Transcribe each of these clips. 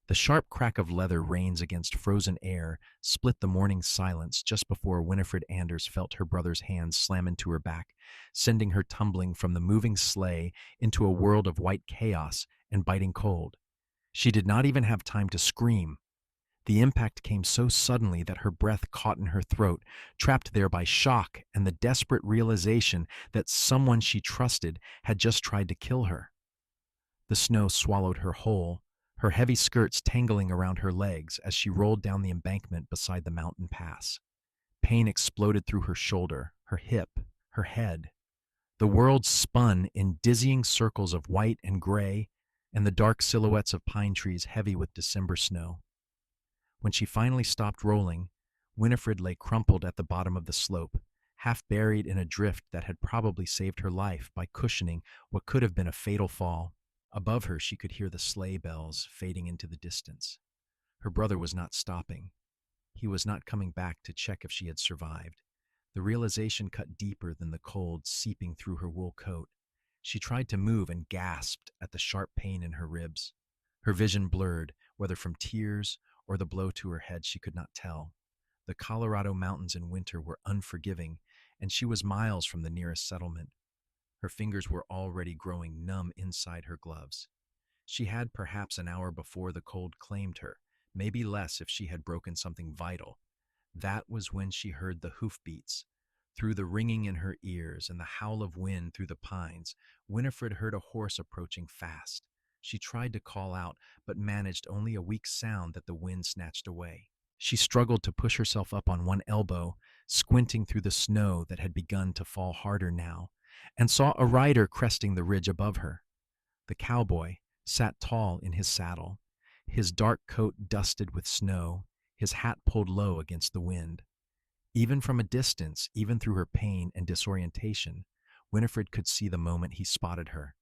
The sharp crack of leather reins against frozen air split the morning silence just before Winifred Anders felt her brother's hand slam into her back, sending her tumbling from the moving sleigh into a world of white chaos and biting cold. She did not even have time to scream. The impact came so suddenly that her breath caught in her throat, trapped there by shock and the desperate realization that someone she trusted had just tried to kill her. The snow swallowed her whole, her heavy skirts tangling around her legs as she rolled down the embankment beside the mountain pass. Pain exploded through her shoulder, her hip, her head. The world spun in dizzying circles of white and gray, and the dark silhouettes of pine trees heavy with December snow. When she finally stopped rolling, Winifred lay crumpled at the bottom of the slope, half buried in a drift that had probably saved her life by cushioning what could have been a fatal fall. Above her, she could hear the sleigh bells fading into the distance. Her brother was not stopping. He was not coming back to check if she had survived. The realization cut deeper than the cold seeping through her wool coat. She tried to move and gasped at the sharp pain in her ribs. Her vision blurred, whether from tears or the blow to her head she could not tell. The Colorado mountains in winter were unforgiving, and she was miles from the nearest settlement. Her fingers were already growing numb inside her gloves. She had perhaps an hour before the cold claimed her, maybe less if she had broken something vital. That was when she heard the hoofbeats. Through the ringing in her ears and the howl of wind through the pines, Winifred heard a horse approaching fast. She tried to call out, but managed only a weak sound that the wind snatched away. She struggled to push herself up on one elbow, squinting through the snow that had begun to fall harder now, and saw a rider cresting the ridge above her. The cowboy sat tall in his saddle, his dark coat dusted with snow, his hat pulled low against the wind. Even from a distance, even through her pain and disorientation, Winifred could see the moment he spotted her.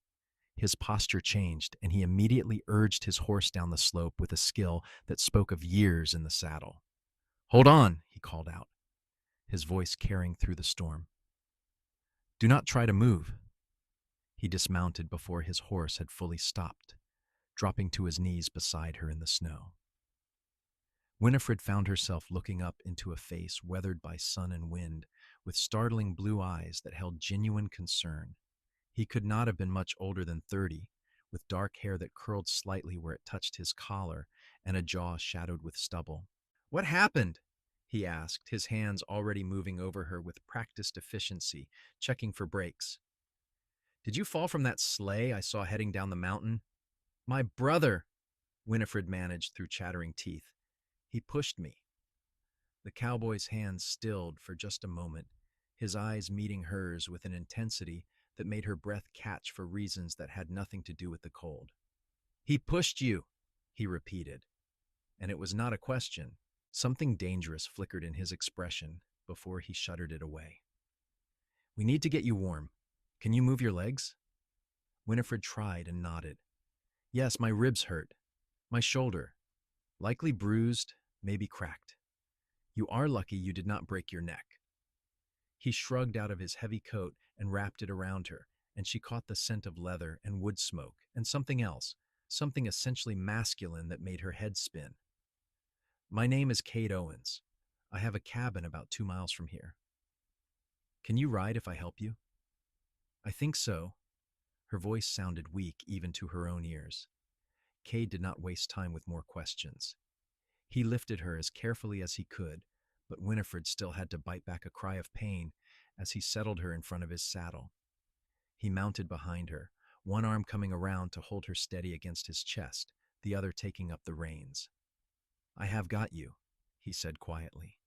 His posture changed, and he immediately urged his horse down the slope with a skill that spoke of years in the saddle. "Hold on," he called out, his voice carrying through the storm. "Do not try to move." He dismounted before his horse had fully stopped, dropping to his knees beside her in the snow. Winifred found herself looking up into a face weathered by sun and wind, with startling blue eyes that held genuine concern. He could not have been much older than 30, with dark hair that curled slightly where it touched his collar and a jaw shadowed with stubble. "What happened?" he asked, his hands already moving over her with practiced efficiency, checking for brakes. "Did you fall from that sleigh I saw heading down the mountain?" "My brother," Winifred managed through chattering teeth. "He pushed me." The cowboy's hands stilled for just a moment, his eyes meeting hers with an intensity that made her breath catch for reasons that had nothing to do with the cold. "He pushed you," he repeated, and it was not a question. Something dangerous flickered in his expression before he shuddered it away. "We need to get you warm. Can you move your legs?" Winifred tried and nodded. "Yes, my ribs hurt. My shoulder. Likely bruised, maybe cracked. You are lucky you did not break your neck." He shrugged out of his heavy coat and wrapped it around her, and she caught the scent of leather and wood smoke and something else, something essentially masculine that made her head spin. "My name is Kade Owens. I have a cabin about 2 miles from here. Can you ride if I help you?" "I think so." Her voice sounded weak even to her own ears. Kade did not waste time with more questions. He lifted her as carefully as he could, but Winifred still had to bite back a cry of pain as he settled her in front of his saddle. He mounted behind her, one arm coming around to hold her steady against his chest, the other taking up the reins. "I have got you," he said quietly,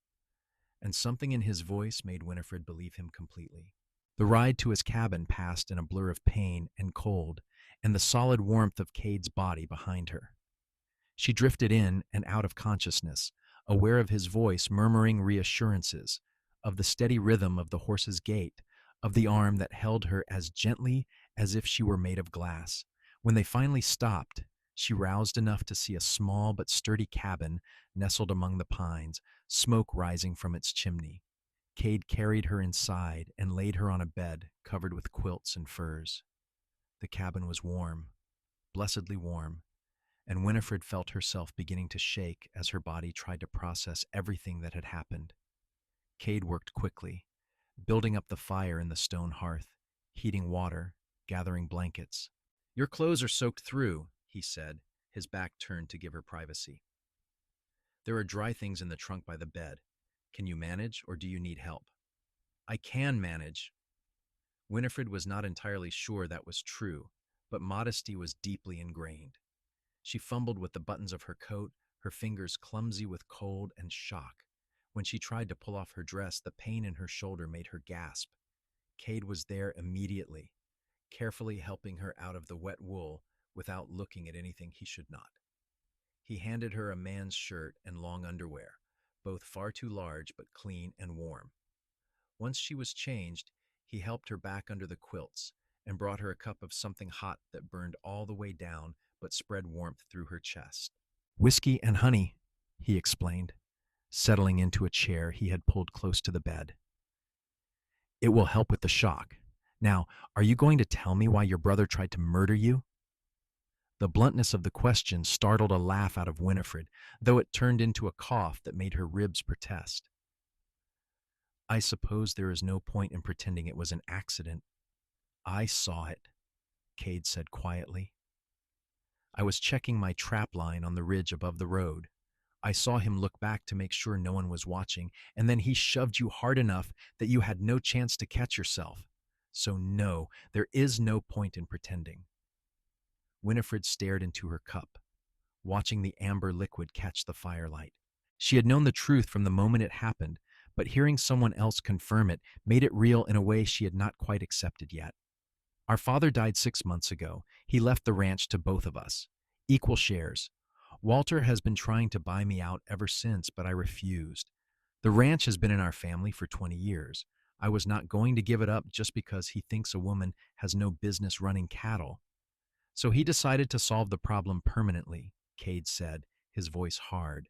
and something in his voice made Winifred believe him completely. The ride to his cabin passed in a blur of pain and cold, and the solid warmth of Cade's body behind her. She drifted in and out of consciousness, aware of his voice murmuring reassurances, of the steady rhythm of the horse's gait, of the arm that held her as gently as if she were made of glass. When they finally stopped, she roused enough to see a small but sturdy cabin nestled among the pines, smoke rising from its chimney. Kade carried her inside and laid her on a bed covered with quilts and furs. The cabin was warm, blessedly warm, and Winifred felt herself beginning to shake as her body tried to process everything that had happened. Kade worked quickly, building up the fire in the stone hearth, heating water, gathering blankets. "Your clothes are soaked through," he said, his back turned to give her privacy. "There are dry things in the trunk by the bed. Can you manage, or do you need help?" "I can manage." Winifred was not entirely sure that was true, but modesty was deeply ingrained. She fumbled with the buttons of her coat, her fingers clumsy with cold and shock. When she tried to pull off her dress, the pain in her shoulder made her gasp. Kade was there immediately, carefully helping her out of the wet wool without looking at anything he should not. He handed her a man's shirt and long underwear, both far too large but clean and warm. Once she was changed, he helped her back under the quilts and brought her a cup of something hot that burned all the way down but spread warmth through her chest. "Whiskey and honey," he explained, settling into a chair he had pulled close to the bed. "It will help with the shock. Now, are you going to tell me why your brother tried to murder you?" The bluntness of the question startled a laugh out of Winifred, though it turned into a cough that made her ribs protest. "I suppose there is no point in pretending it was an accident. I saw it," Kade said quietly. "I was checking my trap line on the ridge above the road. I saw him look back to make sure no one was watching, and then he shoved you hard enough that you had no chance to catch yourself. So no, there is no point in pretending." Winifred stared into her cup, watching the amber liquid catch the firelight. She had known the truth from the moment it happened, but hearing someone else confirm it made it real in a way she had not quite accepted yet. "Our father died 6 months ago. He left the ranch to both of us. Equal shares. Walter has been trying to buy me out ever since, but I refused. The ranch has been in our family for 20 years. I was not going to give it up just because he thinks a woman has no business running cattle. So he decided to solve the problem permanently," Kade said, his voice hard.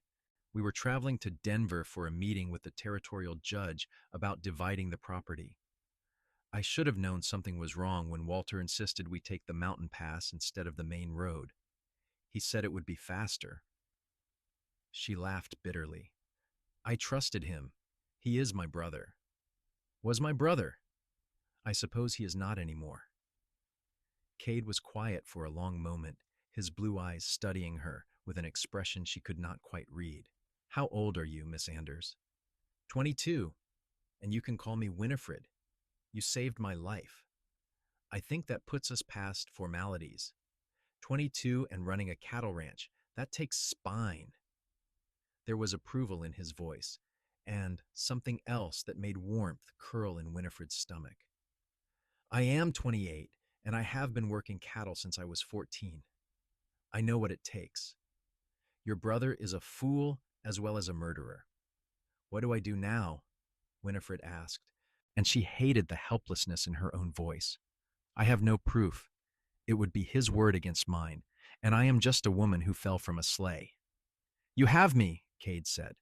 "We were traveling to Denver for a meeting with the territorial judge about dividing the property. I should have known something was wrong when Walter insisted we take the mountain pass instead of the main road. He said it would be faster." She laughed bitterly. "I trusted him. He is my brother. Was my brother. I suppose he is not anymore." Kade was quiet for a long moment, his blue eyes studying her with an expression she could not quite read. "How old are you, Miss Anders?" 22, and you can call me Winifred. You saved my life. I think that puts us past formalities. 22 and running a cattle ranch, that takes spine." There was approval in his voice, and something else that made warmth curl in Winifred's stomach. "I am 28, and I have been working cattle since I was 14. I know what it takes. Your brother is a fool as well as a murderer." "What do I do now?" Winifred asked, and she hated the helplessness in her own voice. "I have no proof. It would be his word against mine, and I am just a woman who fell from a sleigh." "You have me," Kade said.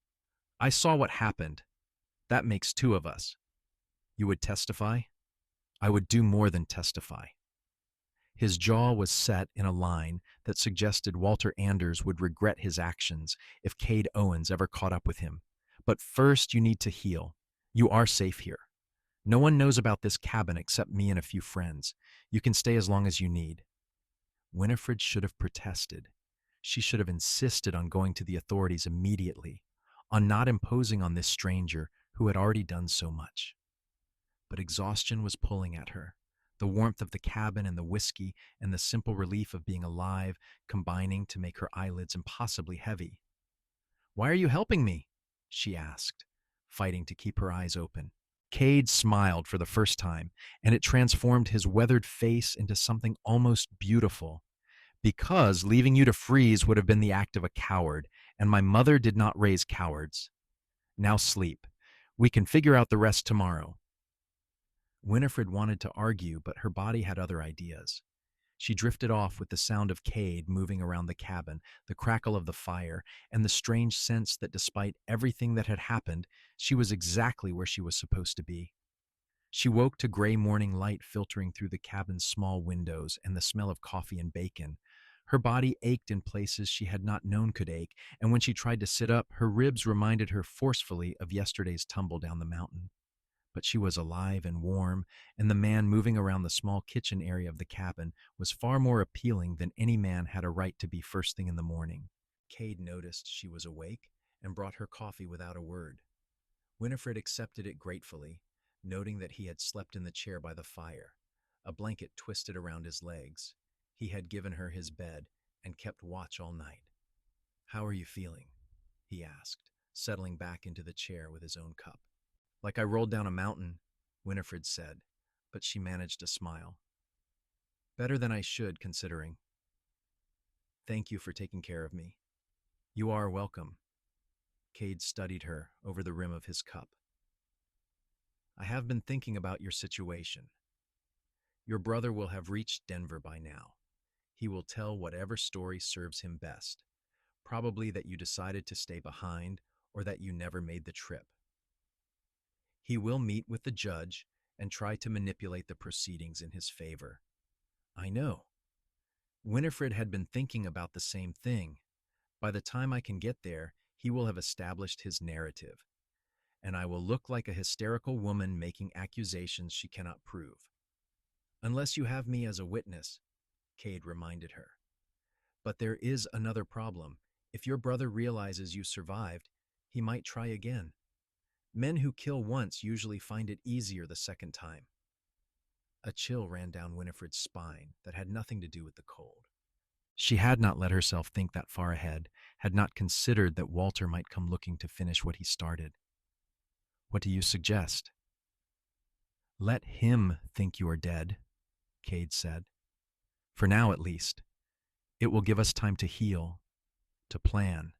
"I saw what happened. That makes two of us." "You would testify?" "I would do more than testify." His jaw was set in a line that suggested Walter Anders would regret his actions if Kade Owens ever caught up with him. "But first you need to heal. You are safe here. No one knows about this cabin except me and a few friends. You can stay as long as you need." Winifred should have protested. She should have insisted on going to the authorities immediately, on not imposing on this stranger who had already done so much. But exhaustion was pulling at her. The warmth of the cabin and the whiskey and the simple relief of being alive combining to make her eyelids impossibly heavy. "Why are you helping me?" she asked, fighting to keep her eyes open. Kade smiled for the first time, and it transformed his weathered face into something almost beautiful. "Because leaving you to freeze would have been the act of a coward, and my mother did not raise cowards. Now sleep. We can figure out the rest tomorrow." Winifred wanted to argue, but her body had other ideas. She drifted off with the sound of Kade moving around the cabin, the crackle of the fire, and the strange sense that despite everything that had happened, she was exactly where she was supposed to be. She woke to gray morning light filtering through the cabin's small windows and the smell of coffee and bacon. Her body ached in places she had not known could ache, and when she tried to sit up, her ribs reminded her forcefully of yesterday's tumble down the mountain. But she was alive and warm, and the man moving around the small kitchen area of the cabin was far more appealing than any man had a right to be first thing in the morning. Kade noticed she was awake and brought her coffee without a word. Winifred accepted it gratefully, noting that he had slept in the chair by the fire, a blanket twisted around his legs. He had given her his bed and kept watch all night. "How are you feeling?" he asked, settling back into the chair with his own cup. "Like I rolled down a mountain," Winifred said, but she managed a smile. "Better than I should, considering. Thank you for taking care of me." "You are welcome." Kade studied her over the rim of his cup. "I have been thinking about your situation. Your brother will have reached Denver by now. He will tell whatever story serves him best, probably that you decided to stay behind or that you never made the trip. He will meet with the judge and try to manipulate the proceedings in his favor." "I know." Winifred had been thinking about the same thing. "By the time I can get there, he will have established his narrative, and I will look like a hysterical woman making accusations she cannot prove." "Unless you have me as a witness," Kade reminded her. "But there is another problem. If your brother realizes you survived, he might try again. Men who kill once usually find it easier the second time." A chill ran down Winifred's spine that had nothing to do with the cold. She had not let herself think that far ahead, had not considered that Walter might come looking to finish what he started. "What do you suggest?" "Let him think you are dead," Kade said. "For now, at least. It will give us time to heal, to plan,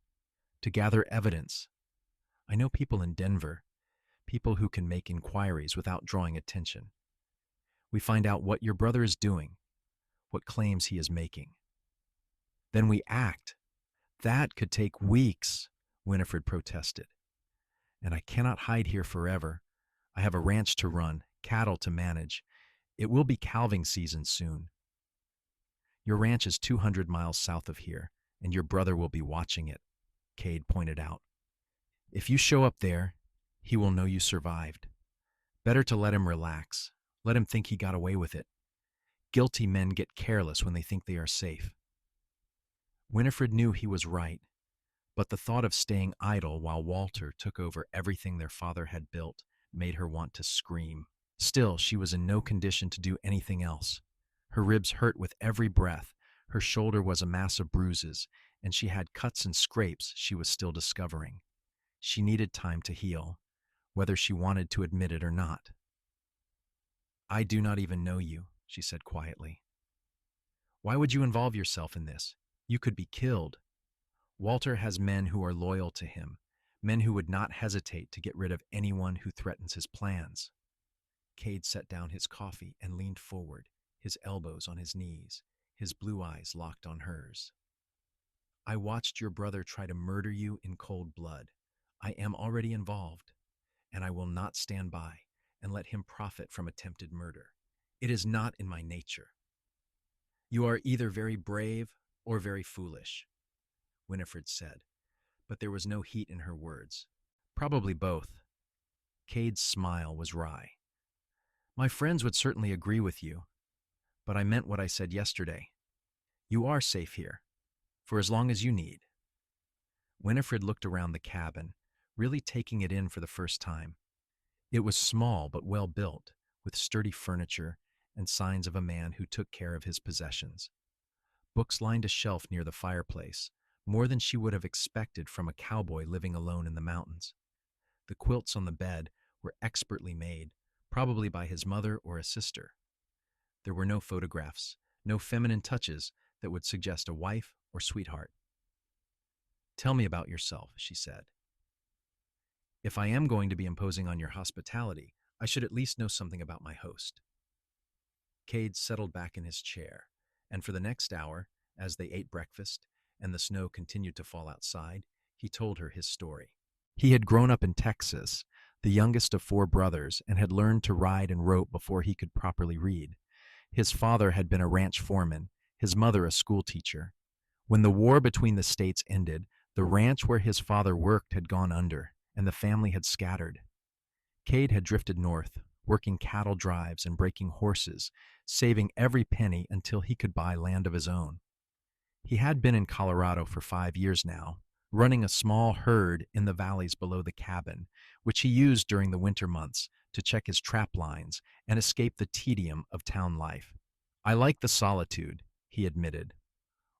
to gather evidence. I know people in Denver, people who can make inquiries without drawing attention. We find out what your brother is doing, what claims he is making. Then we act. That could take weeks," Winifred protested. "And I cannot hide here forever. I have a ranch to run, cattle to manage. It will be calving season soon." "Your ranch is 200 miles south of here, and your brother will be watching it," Kade pointed out. "If you show up there, he will know you survived. Better to let him relax. Let him think he got away with it. Guilty men get careless when they think they are safe." Winifred knew he was right, but the thought of staying idle while Walter took over everything their father had built made her want to scream. Still, she was in no condition to do anything else. Her ribs hurt with every breath, her shoulder was a mass of bruises, and she had cuts and scrapes she was still discovering. She needed time to heal, whether she wanted to admit it or not. "I do not even know you," she said quietly. "Why would you involve yourself in this? You could be killed. Walter has men who are loyal to him, men who would not hesitate to get rid of anyone who threatens his plans." Kade set down his coffee and leaned forward, his elbows on his knees, his blue eyes locked on hers. "I watched your brother try to murder you in cold blood. I am already involved, and I will not stand by and let him profit from attempted murder. It is not in my nature." "You are either very brave or very foolish," Winifred said, but there was no heat in her words. "Probably both." Kade's smile was wry. "My friends would certainly agree with you, but I meant what I said yesterday. You are safe here, for as long as you need." Winifred looked around the cabin, really taking it in for the first time. It was small but well built, with sturdy furniture and signs of a man who took care of his possessions. Books lined a shelf near the fireplace, more than she would have expected from a cowboy living alone in the mountains. The quilts on the bed were expertly made, probably by his mother or a sister. There were no photographs, no feminine touches that would suggest a wife or sweetheart. "Tell me about yourself," she said. "If I am going to be imposing on your hospitality, I should at least know something about my host." Kade settled back in his chair, and for the next hour, as they ate breakfast and the snow continued to fall outside, he told her his story. He had grown up in Texas, the youngest of 4 brothers, and had learned to ride and rope before he could properly read. His father had been a ranch foreman, his mother a school teacher. When the war between the states ended, the ranch where his father worked had gone under, and the family had scattered. Cade had drifted north, working cattle drives and breaking horses, saving every penny until he could buy land of his own. He had been in Colorado for 5 years now, running a small herd in the valleys below the cabin, which he used during the winter months to check his trap lines and escape the tedium of town life. I like the solitude, he admitted.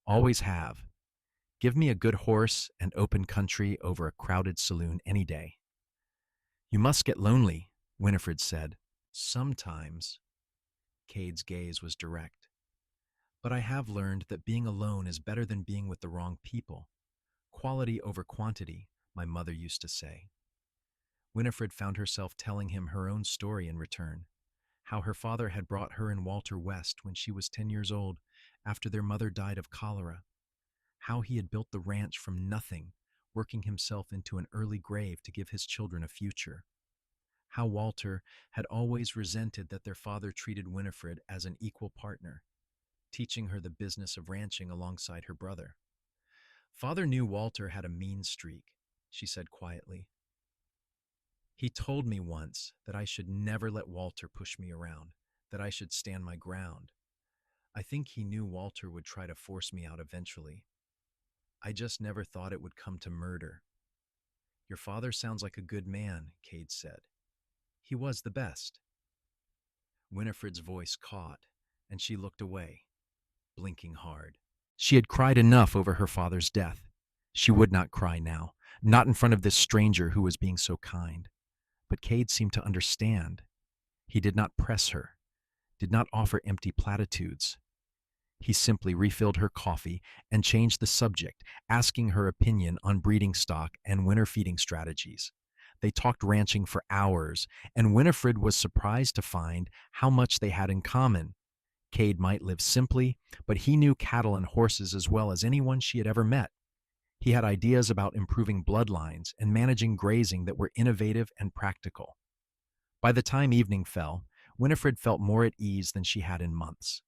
Always have. Give me a good horse and open country over a crowded saloon any day. You must get lonely, Winifred said. Sometimes. Cade's gaze was direct. But I have learned that being alone is better than being with the wrong people. Quality over quantity, my mother used to say. Winifred found herself telling him her own story in return, how her father had brought her and Walter west when she was 10 years old after their mother died of cholera, how he had built the ranch from nothing, working himself into an early grave to give his children a future, how Walter had always resented that their father treated Winifred as an equal partner, teaching her the business of ranching alongside her brother. Father knew Walter had a mean streak, she said quietly. He told me once that I should never let Walter push me around, that I should stand my ground. I think he knew Walter would try to force me out eventually. I just never thought it would come to murder. Your father sounds like a good man, Cade said. He was the best. Winifred's voice caught, and she looked away, blinking hard. She had cried enough over her father's death. She would not cry now, not in front of this stranger who was being so kind. But Cade seemed to understand. He did not press her, did not offer empty platitudes. He simply refilled her coffee and changed the subject, asking her opinion on breeding stock and winter feeding strategies. They talked ranching for hours, and Winifred was surprised to find how much they had in common. Cade might live simply, but he knew cattle and horses as well as anyone she had ever met. He had ideas about improving bloodlines and managing grazing that were innovative and practical. By the time evening fell, Winifred felt more at ease than she had in months.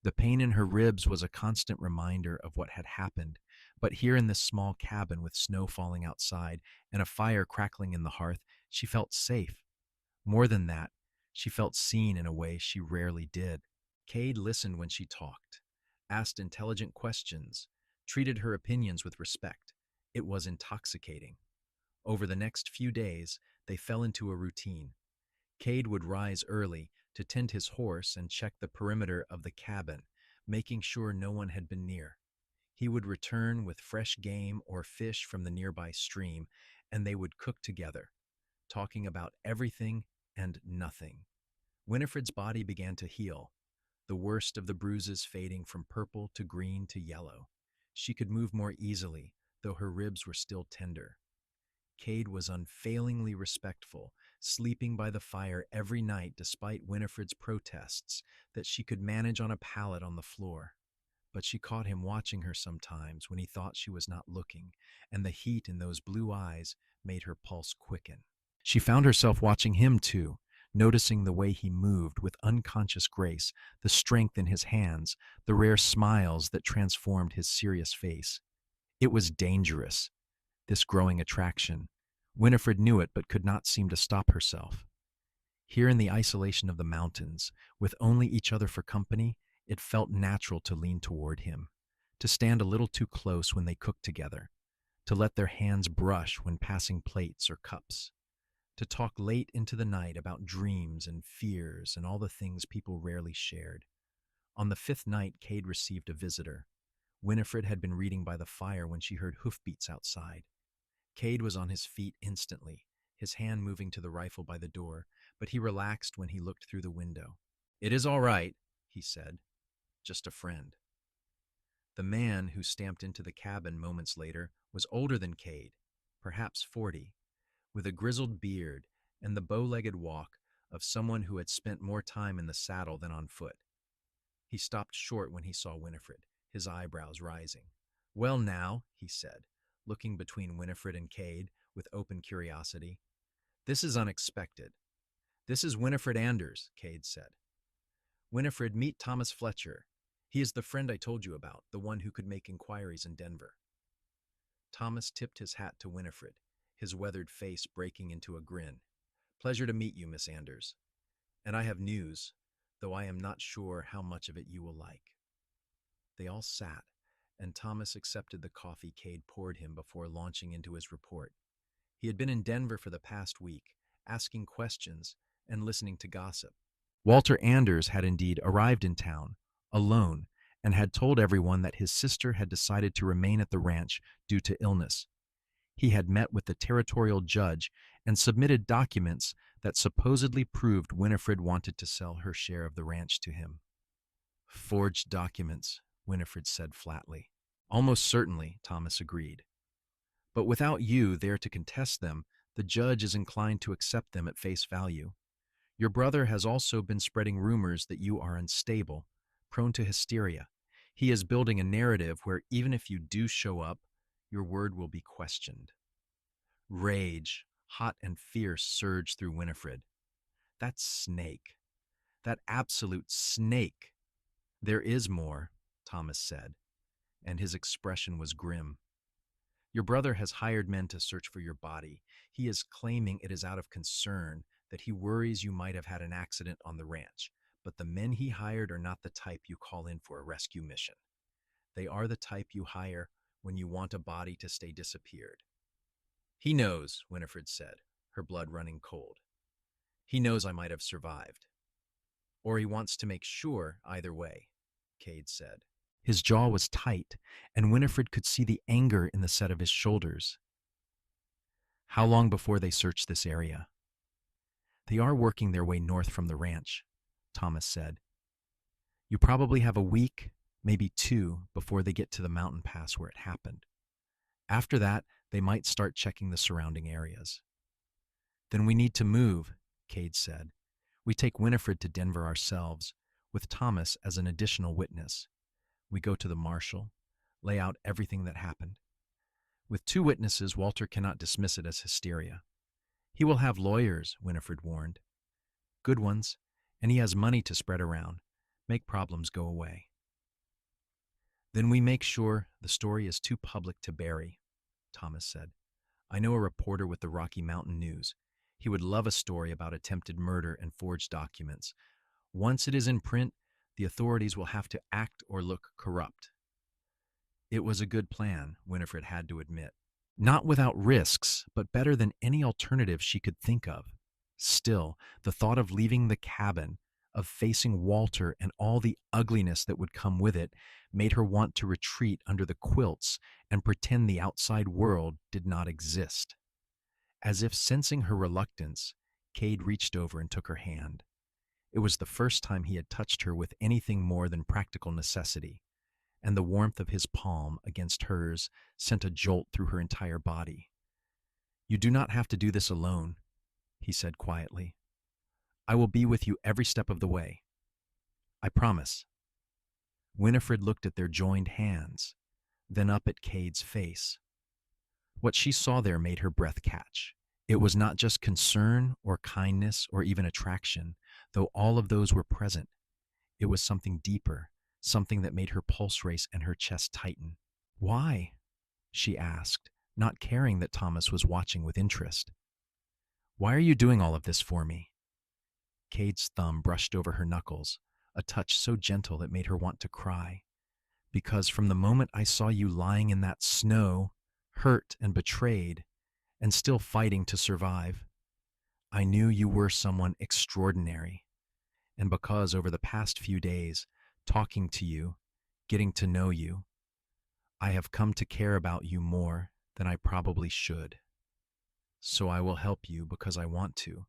The pain in her ribs was a constant reminder of what had happened, but here in this small cabin with snow falling outside and a fire crackling in the hearth, she felt safe. More than that, she felt seen in a way she rarely did. Cade listened when she talked, asked intelligent questions, treated her opinions with respect. It was intoxicating. Over the next few days, they fell into a routine. Cade would rise early to tend his horse and check the perimeter of the cabin, making sure no one had been near. He would return with fresh game or fish from the nearby stream, and they would cook together, talking about everything and nothing. Winifred's body began to heal, the worst of the bruises fading from purple to green to yellow. She could move more easily, though her ribs were still tender. Cade was unfailingly respectful, sleeping by the fire every night despite Winifred's protests that she could manage on a pallet on the floor. But she caught him watching her sometimes when he thought she was not looking, and the heat in those blue eyes made her pulse quicken. She found herself watching him too, noticing the way he moved with unconscious grace, the strength in his hands, the rare smiles that transformed his serious face. It was dangerous, this growing attraction. Winifred knew it but could not seem to stop herself. Here in the isolation of the mountains, with only each other for company, it felt natural to lean toward him, to stand a little too close when they cooked together, to let their hands brush when passing plates or cups, to talk late into the night about dreams and fears and all the things people rarely shared. On the fifth night, Cade received a visitor. Winifred had been reading by the fire when she heard hoofbeats outside. Cade was on his feet instantly, his hand moving to the rifle by the door, but he relaxed when he looked through the window. "It is all right," he said. "Just a friend." The man who stamped into the cabin moments later was older than Cade, perhaps 40, with a grizzled beard and the bow-legged walk of someone who had spent more time in the saddle than on foot. He stopped short when he saw Winifred, his eyebrows rising. "Well now," he said, looking between Winifred and Cade with open curiosity. "This is unexpected." "This is Winifred Anders," Cade said. "Winifred, meet Thomas Fletcher. He is the friend I told you about, the one who could make inquiries in Denver. Thomas tipped his hat to Winifred, his weathered face breaking into a grin. Pleasure to meet you, Miss Anders. And I have news, though I am not sure how much of it you will like. They all sat, and Thomas accepted the coffee Kade poured him before launching into his report. He had been in Denver for the past week, asking questions and listening to gossip. Walter Anders had indeed arrived in town, alone, and had told everyone that his sister had decided to remain at the ranch due to illness. He had met with the territorial judge and submitted documents that supposedly proved Winifred wanted to sell her share of the ranch to him. Forged documents, Winifred said flatly. Almost certainly, Thomas agreed. But without you there to contest them, the judge is inclined to accept them at face value. Your brother has also been spreading rumors that you are unstable, prone to hysteria. He is building a narrative where even if you do show up, your word will be questioned. Rage, hot and fierce, surged through Winifred. That snake. That absolute snake. There is more, Thomas said, and his expression was grim. Your brother has hired men to search for your body. He is claiming it is out of concern, that he worries you might have had an accident on the ranch. But the men he hired are not the type you call in for a rescue mission. They are the type you hire when you want a body to stay disappeared. He knows, Winifred said, her blood running cold. He knows I might have survived. Or he wants to make sure either way, Kade said. His jaw was tight, and Winifred could see the anger in the set of his shoulders. How long before they search this area? They are working their way north from the ranch, Thomas said. You probably have a week, maybe two, before they get to the mountain pass where it happened. After that, they might start checking the surrounding areas. Then we need to move, Kade said. We take Winifred to Denver ourselves, with Thomas as an additional witness. We go to the marshal, lay out everything that happened. With two witnesses, Walter cannot dismiss it as hysteria. He will have lawyers, Winifred warned. Good ones, and he has money to spread around, make problems go away. Then we make sure the story is too public to bury, Thomas said. I know a reporter with the Rocky Mountain News. He would love a story about attempted murder and forged documents. Once it is in print, the authorities will have to act or look corrupt. It was a good plan, Winifred had to admit. Not without risks, but better than any alternative she could think of. Still, the thought of leaving the cabin, of facing Walter and all the ugliness that would come with it, made her want to retreat under the quilts and pretend the outside world did not exist. As if sensing her reluctance, Kade reached over and took her hand. It was the first time he had touched her with anything more than practical necessity, and the warmth of his palm against hers sent a jolt through her entire body. You do not have to do this alone, he said quietly. I will be with you every step of the way. I promise. Winifred looked at their joined hands, then up at Kade's face. What she saw there made her breath catch. It was not just concern or kindness or even attraction, though all of those were present. It was something deeper, something that made her pulse race and her chest tighten. Why? She asked, not caring that Thomas was watching with interest. Why are you doing all of this for me? Kade's thumb brushed over her knuckles, a touch so gentle it made her want to cry. Because from the moment I saw you lying in that snow, hurt and betrayed, and still fighting to survive, I knew you were someone extraordinary. And because over the past few days, talking to you, getting to know you, I have come to care about you more than I probably should. So I will help you because I want to,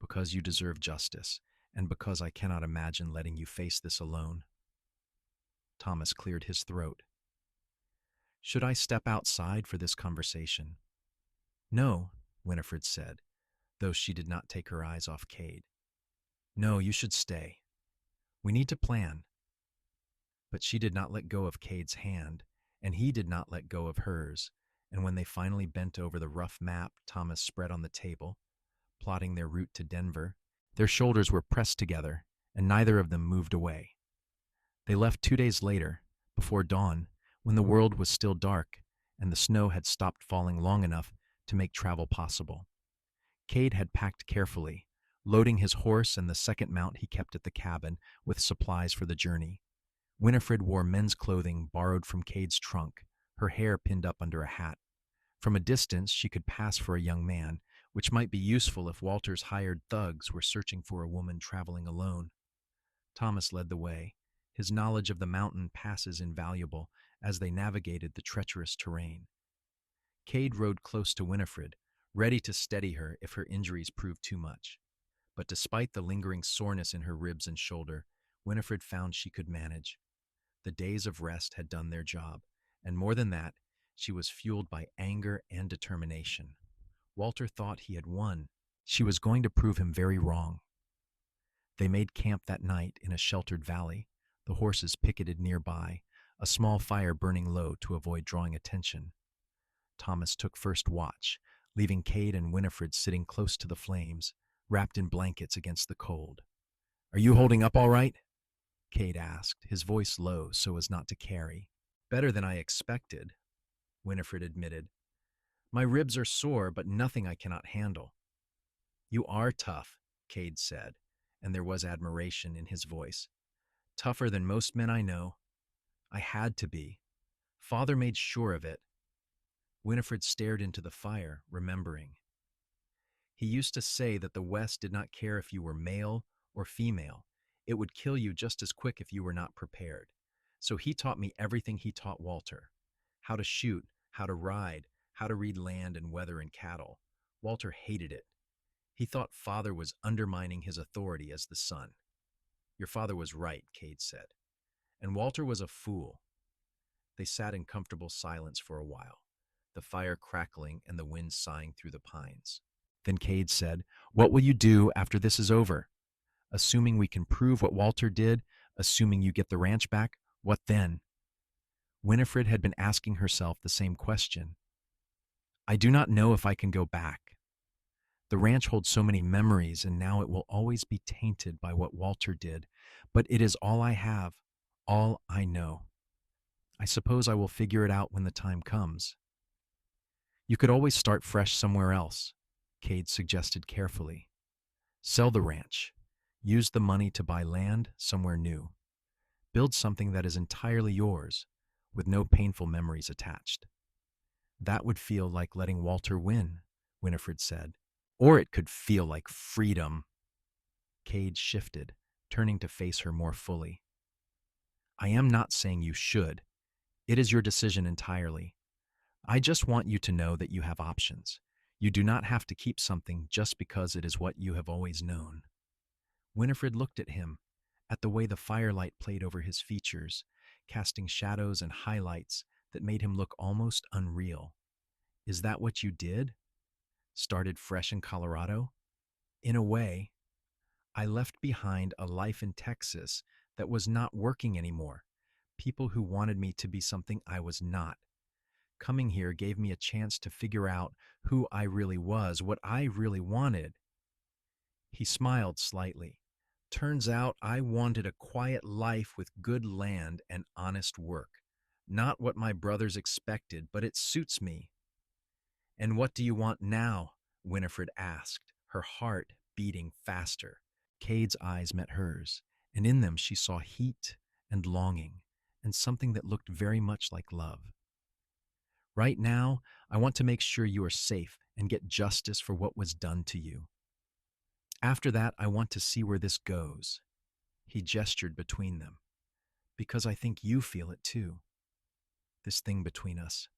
because you deserve justice, and because I cannot imagine letting you face this alone. Thomas cleared his throat. Should I step outside for this conversation? No, Winifred said, though she did not take her eyes off Kade. No, you should stay. We need to plan. But she did not let go of Kade's hand, and he did not let go of hers, and when they finally bent over the rough map Thomas spread on the table, plotting their route to Denver, their shoulders were pressed together, and neither of them moved away. They left 2 days later, before dawn, when the world was still dark and the snow had stopped falling long enough to make travel possible. Cade had packed carefully, loading his horse and the second mount he kept at the cabin with supplies for the journey. Winifred wore men's clothing borrowed from Cade's trunk, her hair pinned up under a hat. From a distance, she could pass for a young man, which might be useful if Walter's hired thugs were searching for a woman traveling alone. Thomas led the way, his knowledge of the mountain passes invaluable as they navigated the treacherous terrain. Cade rode close to Winifred, ready to steady her if her injuries proved too much. But despite the lingering soreness in her ribs and shoulder, Winifred found she could manage. The days of rest had done their job, and more than that, she was fueled by anger and determination. Walter thought he had won. She was going to prove him very wrong. They made camp that night in a sheltered valley, the horses picketed nearby, a small fire burning low to avoid drawing attention. Thomas took first watch, leaving Cade and Winifred sitting close to the flames, wrapped in blankets against the cold. "Are you holding up all right?" Cade asked, his voice low so as not to carry. "Better than I expected," Winifred admitted. "My ribs are sore, but nothing I cannot handle." "You are tough," Cade said, and there was admiration in his voice. "Tougher than most men I know. I had to be. Father made sure of it." Winifred stared into the fire, remembering. "He used to say that the West did not care if you were male or female. It would kill you just as quick if you were not prepared. So he taught me everything he taught Walter. How to shoot, how to ride, how to read land and weather and cattle. Walter hated it. He thought Father was undermining his authority as the son." "Your father was right," Cade said. "And Walter was a fool." They sat in comfortable silence for a while, the fire crackling and the wind sighing through the pines. Then Cade said, "What will you do after this is over? Assuming we can prove what Walter did, assuming you get the ranch back, what then?" Winifred had been asking herself the same question. "I do not know if I can go back. The ranch holds so many memories, and now it will always be tainted by what Walter did, but it is all I have, all I know. I suppose I will figure it out when the time comes." "You could always start fresh somewhere else," Cade suggested carefully. "Sell the ranch. Use the money to buy land somewhere new. Build something that is entirely yours, with no painful memories attached." "That would feel like letting Walter win," Winifred said. "Or it could feel like freedom." Cade shifted, turning to face her more fully. "I am not saying you should. It is your decision entirely. I just want you to know that you have options. You do not have to keep something just because it is what you have always known." Winifred looked at him, at the way the firelight played over his features, casting shadows and highlights that made him look almost unreal. "Is that what you did? Started fresh in Colorado?" "In a way. I left behind a life in Texas that was not working anymore. People who wanted me to be something I was not. Coming here gave me a chance to figure out who I really was, what I really wanted." He smiled slightly. "Turns out I wanted a quiet life with good land and honest work. Not what my brothers expected, but it suits me." "And what do you want now?" Winifred asked, her heart beating faster. Cade's eyes met hers, and in them she saw heat and longing, and something that looked very much like love. "Right now, I want to make sure you are safe and get justice for what was done to you. After that, I want to see where this goes." He gestured between them. "Because I think you feel it too. This thing between us."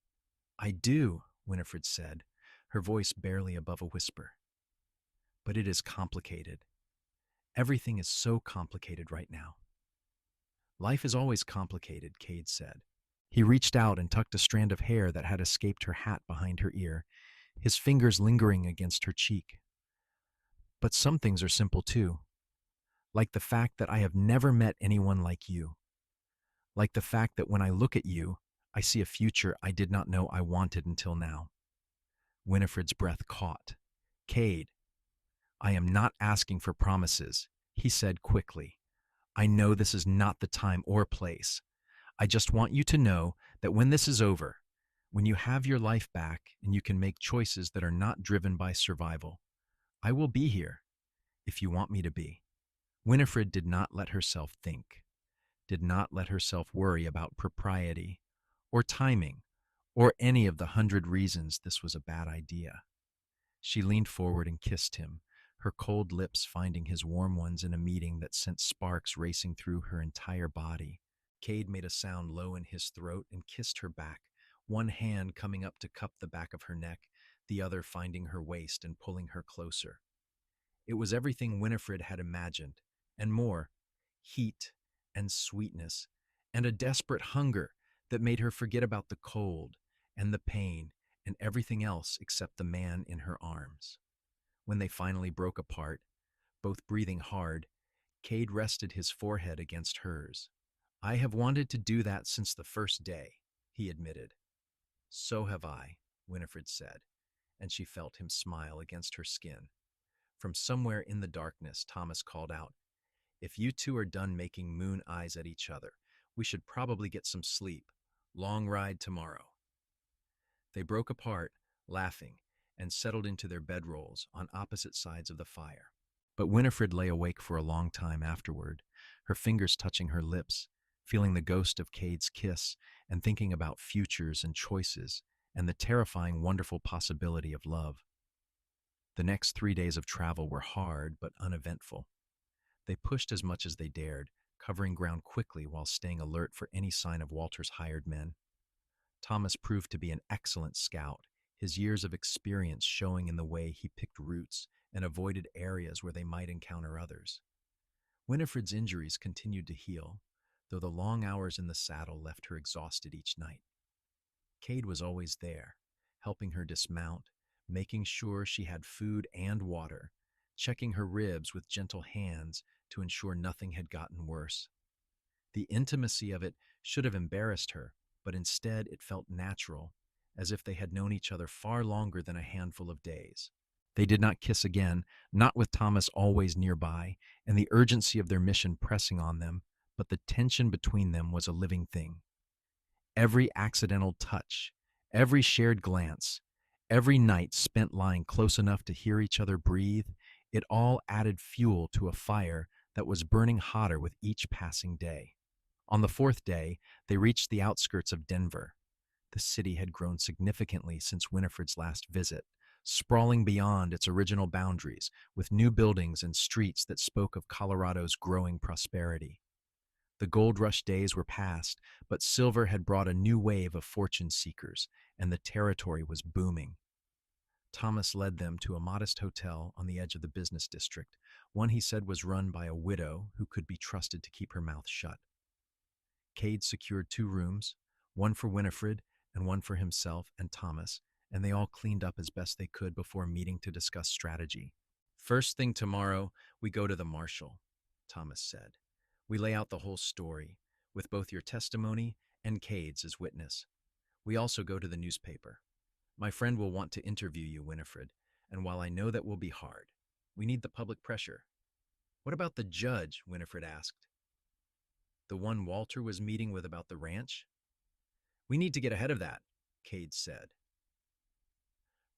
"I do," Winifred said, her voice barely above a whisper. "But it is complicated. Everything is so complicated right now." "Life is always complicated," Cade said. He reached out and tucked a strand of hair that had escaped her hat behind her ear, his fingers lingering against her cheek. "But some things are simple too. Like the fact that I have never met anyone like you. Like the fact that when I look at you, I see a future I did not know I wanted until now." Winifred's breath caught. "Cade, I am not asking for promises," he said quickly. I know this is not the time or place. I just want you to know that when this is over, when you have your life back and you can make choices that are not driven by survival, I will be here if you want me to be. Winifred did not let herself think, did not let herself worry about propriety or timing or any of the 100 reasons this was a bad idea. She leaned forward and kissed him, her cold lips finding his warm ones in a meeting that sent sparks racing through her entire body. Cade made a sound low in his throat and kissed her back, one hand coming up to cup the back of her neck, the other finding her waist and pulling her closer. It was everything Winifred had imagined, and more: heat and sweetness, and a desperate hunger that made her forget about the cold and the pain and everything else except the man in her arms. When they finally broke apart, both breathing hard, Cade rested his forehead against hers. I have wanted to do that since the first day, he admitted. So have I, Winifred said, and she felt him smile against her skin. From somewhere in the darkness, Thomas called out, if you two are done making moon eyes at each other, we should probably get some sleep. Long ride tomorrow. They broke apart, laughing, and settled into their bedrolls on opposite sides of the fire. But Winifred lay awake for a long time afterward, her fingers touching her lips, feeling the ghost of Cade's kiss and thinking about futures and choices and the terrifying, wonderful possibility of love. The next 3 days of travel were hard but uneventful. They pushed as much as they dared, covering ground quickly while staying alert for any sign of Walter's hired men. Thomas proved to be an excellent scout, his years of experience showing in the way he picked routes and avoided areas where they might encounter others. Winifred's injuries continued to heal, though the long hours in the saddle left her exhausted each night. Cade was always there, helping her dismount, making sure she had food and water, checking her ribs with gentle hands to ensure nothing had gotten worse. The intimacy of it should have embarrassed her, but instead it felt natural, as if they had known each other far longer than a handful of days. They did not kiss again, not with Thomas always nearby, and the urgency of their mission pressing on them, but the tension between them was a living thing. Every accidental touch, every shared glance, every night spent lying close enough to hear each other breathe, it all added fuel to a fire that was burning hotter with each passing day. On the fourth day, they reached the outskirts of Denver. The city had grown significantly since Winifred's last visit, sprawling beyond its original boundaries, with new buildings and streets that spoke of Colorado's growing prosperity. The gold rush days were past, but silver had brought a new wave of fortune seekers, and the territory was booming. Thomas led them to a modest hotel on the edge of the business district, one he said was run by a widow who could be trusted to keep her mouth shut. Cade secured 2 rooms, one for Winifred and one for himself and Thomas, and they all cleaned up as best they could before meeting to discuss strategy. First thing tomorrow, we go to the marshal, Thomas said. We lay out the whole story, with both your testimony and Cade's as witness. We also go to the newspaper. My friend will want to interview you, Winifred, and while I know that will be hard, we need the public pressure. What about the judge? Winifred asked. The one Walter was meeting with about the ranch? We need to get ahead of that, Cade said.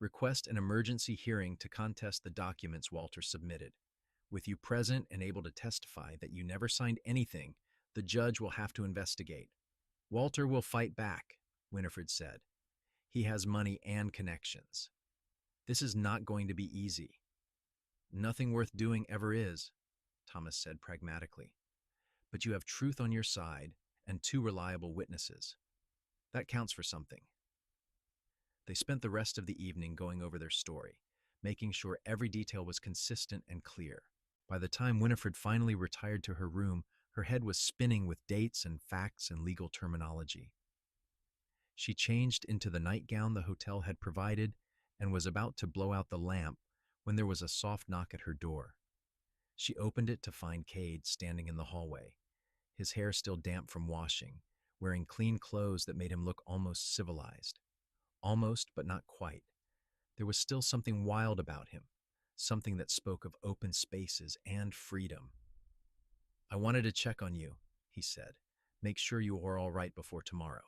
Request an emergency hearing to contest the documents Walter submitted. With you present and able to testify that you never signed anything, the judge will have to investigate. Walter will fight back, Winifred said. He has money and connections. This is not going to be easy. Nothing worth doing ever is, Thomas said pragmatically. But you have truth on your side and 2 reliable witnesses. That counts for something. They spent the rest of the evening going over their story, making sure every detail was consistent and clear. By the time Winifred finally retired to her room, her head was spinning with dates and facts and legal terminology. She changed into the nightgown the hotel had provided and was about to blow out the lamp when there was a soft knock at her door. She opened it to find Cade standing in the hallway, his hair still damp from washing, wearing clean clothes that made him look almost civilized. Almost, but not quite. There was still something wild about him, something that spoke of open spaces and freedom. I wanted to check on you, he said. Make sure you are all right before tomorrow.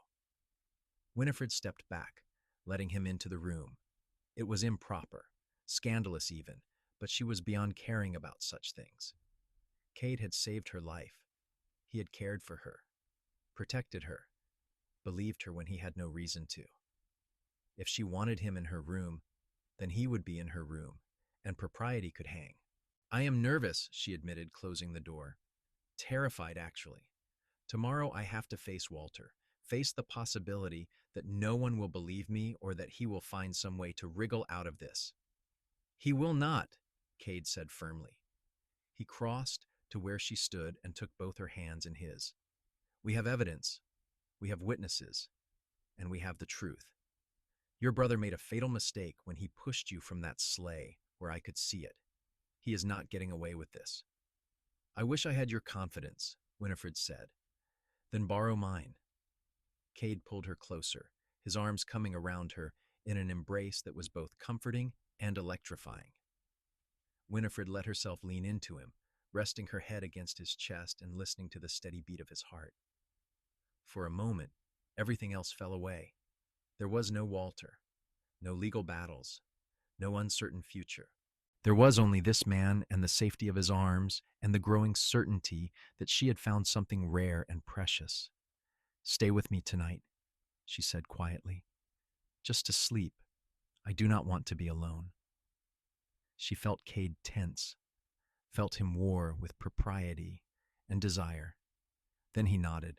Winifred stepped back, letting him into the room. It was improper, scandalous even, but she was beyond caring about such things. Kade had saved her life. He had cared for her, protected her, believed her when he had no reason to. If she wanted him in her room, then he would be in her room, and propriety could hang. I am nervous, she admitted, closing the door. Terrified, actually. Tomorrow I have to face Walter, face the possibility that no one will believe me or that he will find some way to wriggle out of this. He will not, Kade said firmly. He crossed to where she stood and took both her hands in his. We have evidence, we have witnesses, and we have the truth. Your brother made a fatal mistake when he pushed you from that sleigh where I could see it. He is not getting away with this. I wish I had your confidence, Winifred said. Then borrow mine. Kade pulled her closer, his arms coming around her in an embrace that was both comforting and electrifying. Winifred let herself lean into him, resting her head against his chest and listening to the steady beat of his heart. For a moment, everything else fell away. There was no Walter, no legal battles, no uncertain future. There was only this man and the safety of his arms and the growing certainty that she had found something rare and precious. Stay with me tonight, she said quietly. Just to sleep. I do not want to be alone. She felt Kade tense, felt him war with propriety and desire. Then he nodded.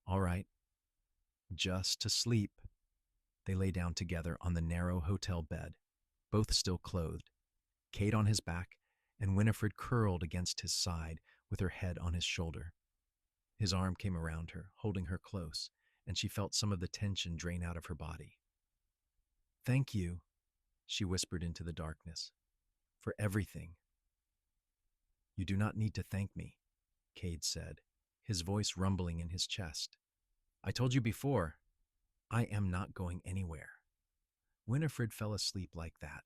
All right. Just to sleep. They lay down together on the narrow hotel bed, both still clothed, Kade on his back and Winifred curled against his side with her head on his shoulder. His arm came around her, holding her close, and she felt some of the tension drain out of her body. Thank you, she whispered into the darkness, for everything. You do not need to thank me, Kade said, his voice rumbling in his chest. I told you before, I am not going anywhere. Winifred fell asleep like that,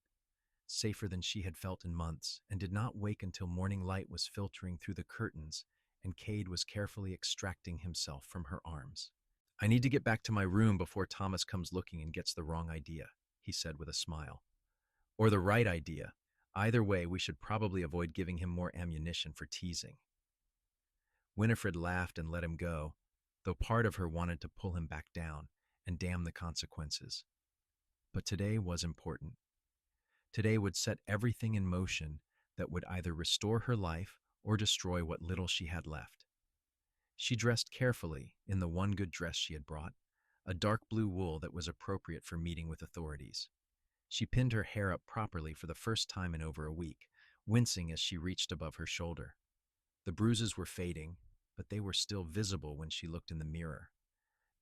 safer than she had felt in months, and did not wake until morning light was filtering through the curtains and Kade was carefully extracting himself from her arms. I need to get back to my room before Thomas comes looking and gets the wrong idea, he said with a smile. Or the right idea. Either way, we should probably avoid giving him more ammunition for teasing. Winifred laughed and let him go, though part of her wanted to pull him back down and damn the consequences. But today was important. Today would set everything in motion that would either restore her life or destroy what little she had left. She dressed carefully in the one good dress she had brought, a dark blue wool that was appropriate for meeting with authorities. She pinned her hair up properly for the first time in over a week, wincing as she reached above her shoulder. The bruises were fading, but they were still visible when she looked in the mirror.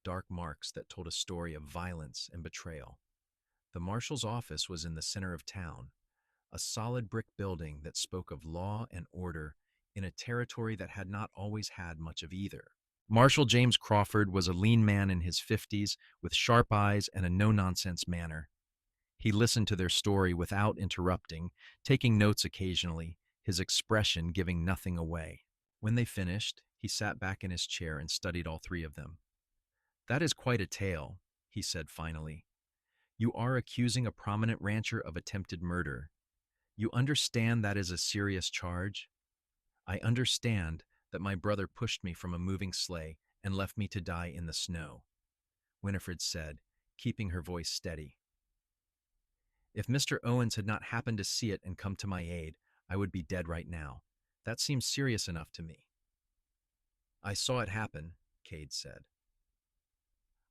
Dark marks that told a story of violence and betrayal. The marshal's office was in the center of town, a solid brick building that spoke of law and order in a territory that had not always had much of either. Marshal James Crawford was a lean man in his 50s with sharp eyes and a no-nonsense manner. He listened to their story without interrupting, taking notes occasionally, his expression giving nothing away. When they finished, he sat back in his chair and studied all three of them. That is quite a tale, he said finally. You are accusing a prominent rancher of attempted murder. You understand that is a serious charge? I understand that my brother pushed me from a moving sleigh and left me to die in the snow, Winifred said, keeping her voice steady. If Mr. Owens had not happened to see it and come to my aid, I would be dead right now. That seems serious enough to me. I saw it happen, Kade said.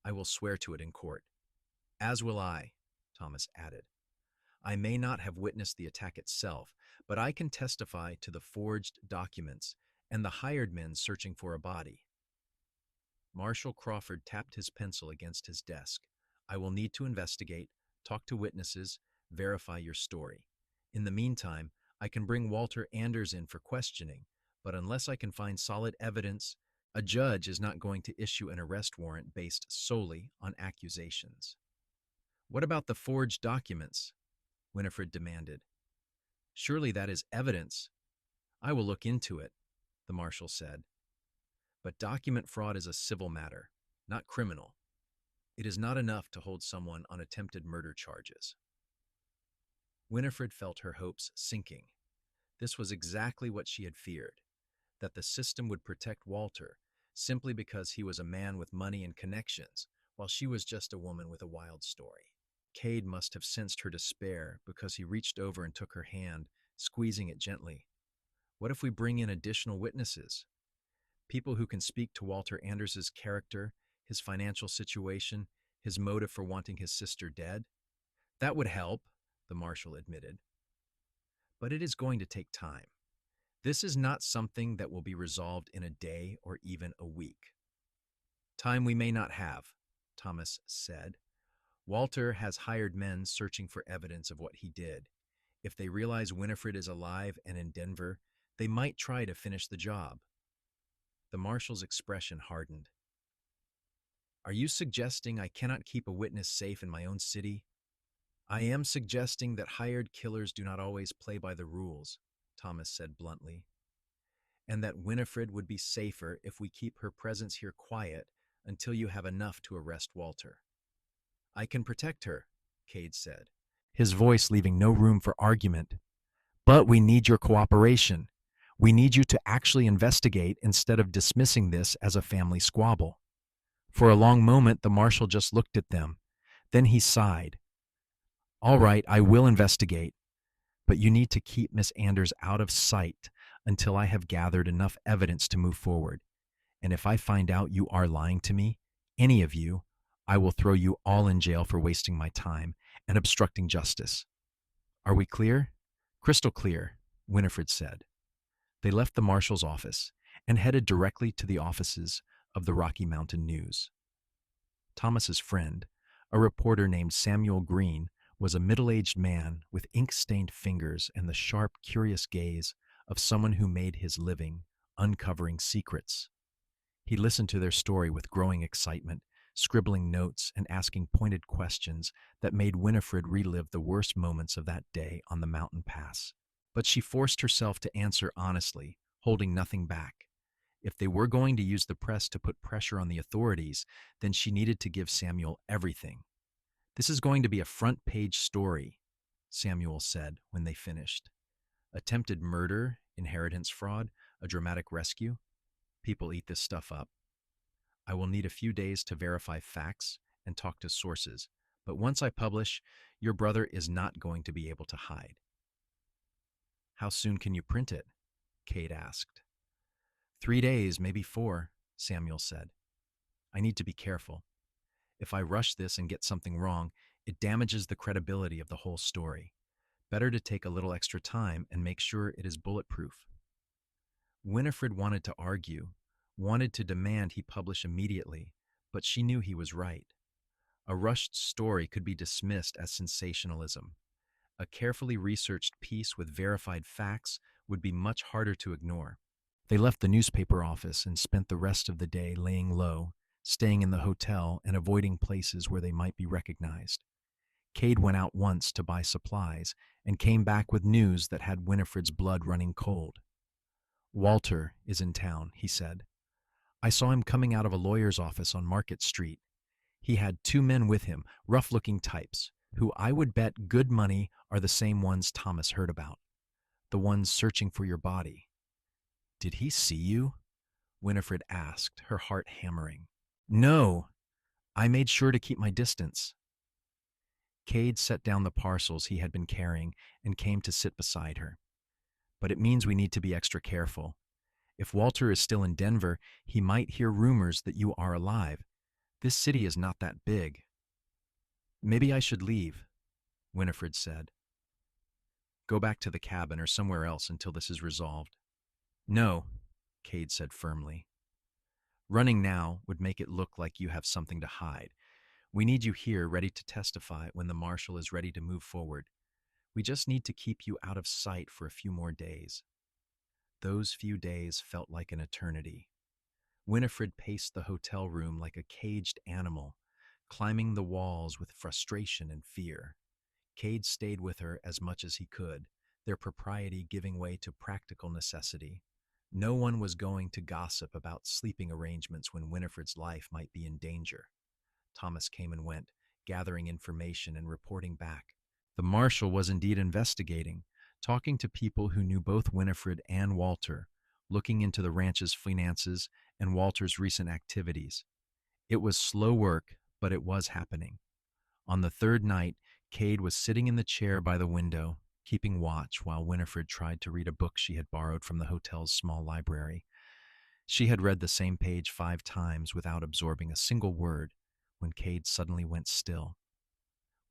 I will swear to it in court. As will I, Thomas added. I may not have witnessed the attack itself, but I can testify to the forged documents and the hired men searching for a body. Marshal Crawford tapped his pencil against his desk. I will need to investigate, talk to witnesses, verify your story. In the meantime, I can bring Walter Anders in for questioning, but unless I can find solid evidence, a judge is not going to issue an arrest warrant based solely on accusations. What about the forged documents? Winifred demanded. Surely that is evidence. I will look into it, the marshal said. But document fraud is a civil matter, not criminal. It is not enough to hold someone on attempted murder charges. Winifred felt her hopes sinking. This was exactly what she had feared, that the system would protect Walter simply because he was a man with money and connections, while she was just a woman with a wild story. Kade must have sensed her despair because he reached over and took her hand, squeezing it gently. What if we bring in additional witnesses? People who can speak to Walter Anders's character, his financial situation, his motive for wanting his sister dead? That would help, the marshal admitted. But it is going to take time. This is not something that will be resolved in a day or even a week. Time we may not have, Thomas said. Walter has hired men searching for evidence of what he did. If they realize Winifred is alive and in Denver, they might try to finish the job. The marshal's expression hardened. Are you suggesting I cannot keep a witness safe in my own city? I am suggesting that hired killers do not always play by the rules, Thomas said bluntly, and that Winifred would be safer if we keep her presence here quiet until you have enough to arrest Walter. I can protect her, Kade said, his voice leaving no room for argument. But we need your cooperation. We need you to actually investigate instead of dismissing this as a family squabble. For a long moment, the marshal just looked at them. Then he sighed. All right, I will investigate, but you need to keep Miss Anders out of sight until I have gathered enough evidence to move forward. And if I find out you are lying to me, any of you, I will throw you all in jail for wasting my time and obstructing justice. Are we clear? Crystal clear, Winifred said. They left the marshal's office and headed directly to the offices of the Rocky Mountain News. Thomas's friend, a reporter named Samuel Green, was a middle-aged man with ink-stained fingers and the sharp, curious gaze of someone who made his living uncovering secrets. He listened to their story with growing excitement, scribbling notes and asking pointed questions that made Winifred relive the worst moments of that day on the mountain pass. But she forced herself to answer honestly, holding nothing back. If they were going to use the press to put pressure on the authorities, then she needed to give Samuel everything. This is going to be a front-page story, Samuel said when they finished. Attempted murder, inheritance fraud, a dramatic rescue. People eat this stuff up. I will need a few days to verify facts and talk to sources, but once I publish, your brother is not going to be able to hide. How soon can you print it? Kade asked. 3 days, maybe 4, Samuel said. I need to be careful. If I rush this and get something wrong, it damages the credibility of the whole story. Better to take a little extra time and make sure it is bulletproof. Winifred wanted to argue, wanted to demand he publish immediately, but she knew he was right. A rushed story could be dismissed as sensationalism. A carefully researched piece with verified facts would be much harder to ignore. They left the newspaper office and spent the rest of the day laying low, staying in the hotel and avoiding places where they might be recognized. Kade went out once to buy supplies and came back with news that had Winifred's blood running cold. Walter is in town, he said. I saw him coming out of a lawyer's office on Market Street. He had 2 men with him, rough-looking types, who I would bet good money are the same ones Thomas heard about. The ones searching for your body. Did he see you? Winifred asked, her heart hammering. No, I made sure to keep my distance. Kade set down the parcels he had been carrying and came to sit beside her. But it means we need to be extra careful. If Walter is still in Denver, he might hear rumors that you are alive. This city is not that big. Maybe I should leave, Winifred said. Go back to the cabin or somewhere else until this is resolved. No, Kade said firmly. Running now would make it look like you have something to hide. We need you here ready to testify when the marshal is ready to move forward. We just need to keep you out of sight for a few more days. Those few days felt like an eternity. Winifred paced the hotel room like a caged animal, climbing the walls with frustration and fear. Kade stayed with her as much as he could, their propriety giving way to practical necessity. No one was going to gossip about sleeping arrangements when Winifred's life might be in danger. Thomas came and went, gathering information and reporting back. The marshal was indeed investigating, talking to people who knew both Winifred and Walter, looking into the ranch's finances and Walter's recent activities. It was slow work, but it was happening. On the third night, Cade was sitting in the chair by the window, keeping watch while Winifred tried to read a book she had borrowed from the hotel's small library. She had read the same page 5 times without absorbing a single word when Cade suddenly went still.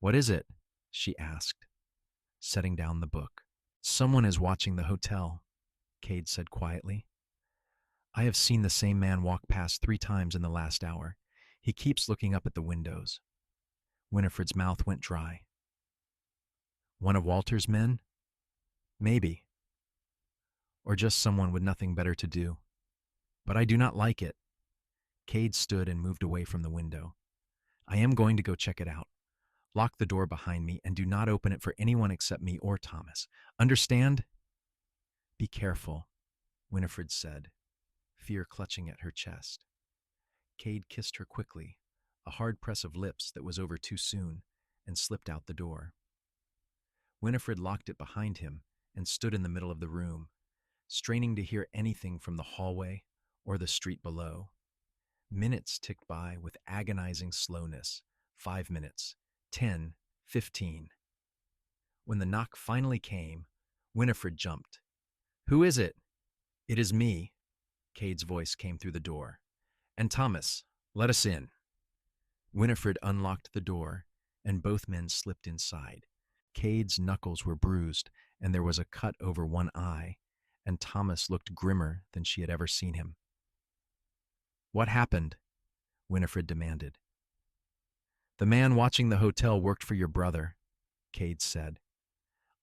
"What is it?" she asked, setting down the book. "Someone is watching the hotel," Cade said quietly. "I have seen the same man walk past 3 times in the last hour. He keeps looking up at the windows." Winifred's mouth went dry. "One of Walter's men? Maybe. Or just someone with nothing better to do. But I do not like it." Cade stood and moved away from the window. "I am going to go check it out. Lock the door behind me and do not open it for anyone except me or Thomas. Understand?" "Be careful," Winifred said, fear clutching at her chest. Cade kissed her quickly, a hard press of lips that was over too soon, and slipped out the door. Winifred locked it behind him and stood in the middle of the room, straining to hear anything from the hallway or the street below. Minutes ticked by with agonizing slowness. 5 minutes, 10, 15. When the knock finally came, Winifred jumped. "Who is it?" "It is me," Cade's voice came through the door. "And Thomas, let us in." Winifred unlocked the door, and both men slipped inside. Cade's knuckles were bruised, and there was a cut over one eye, and Thomas looked grimmer than she had ever seen him. "What happened?" Winifred demanded. "The man watching the hotel worked for your brother," Cade said.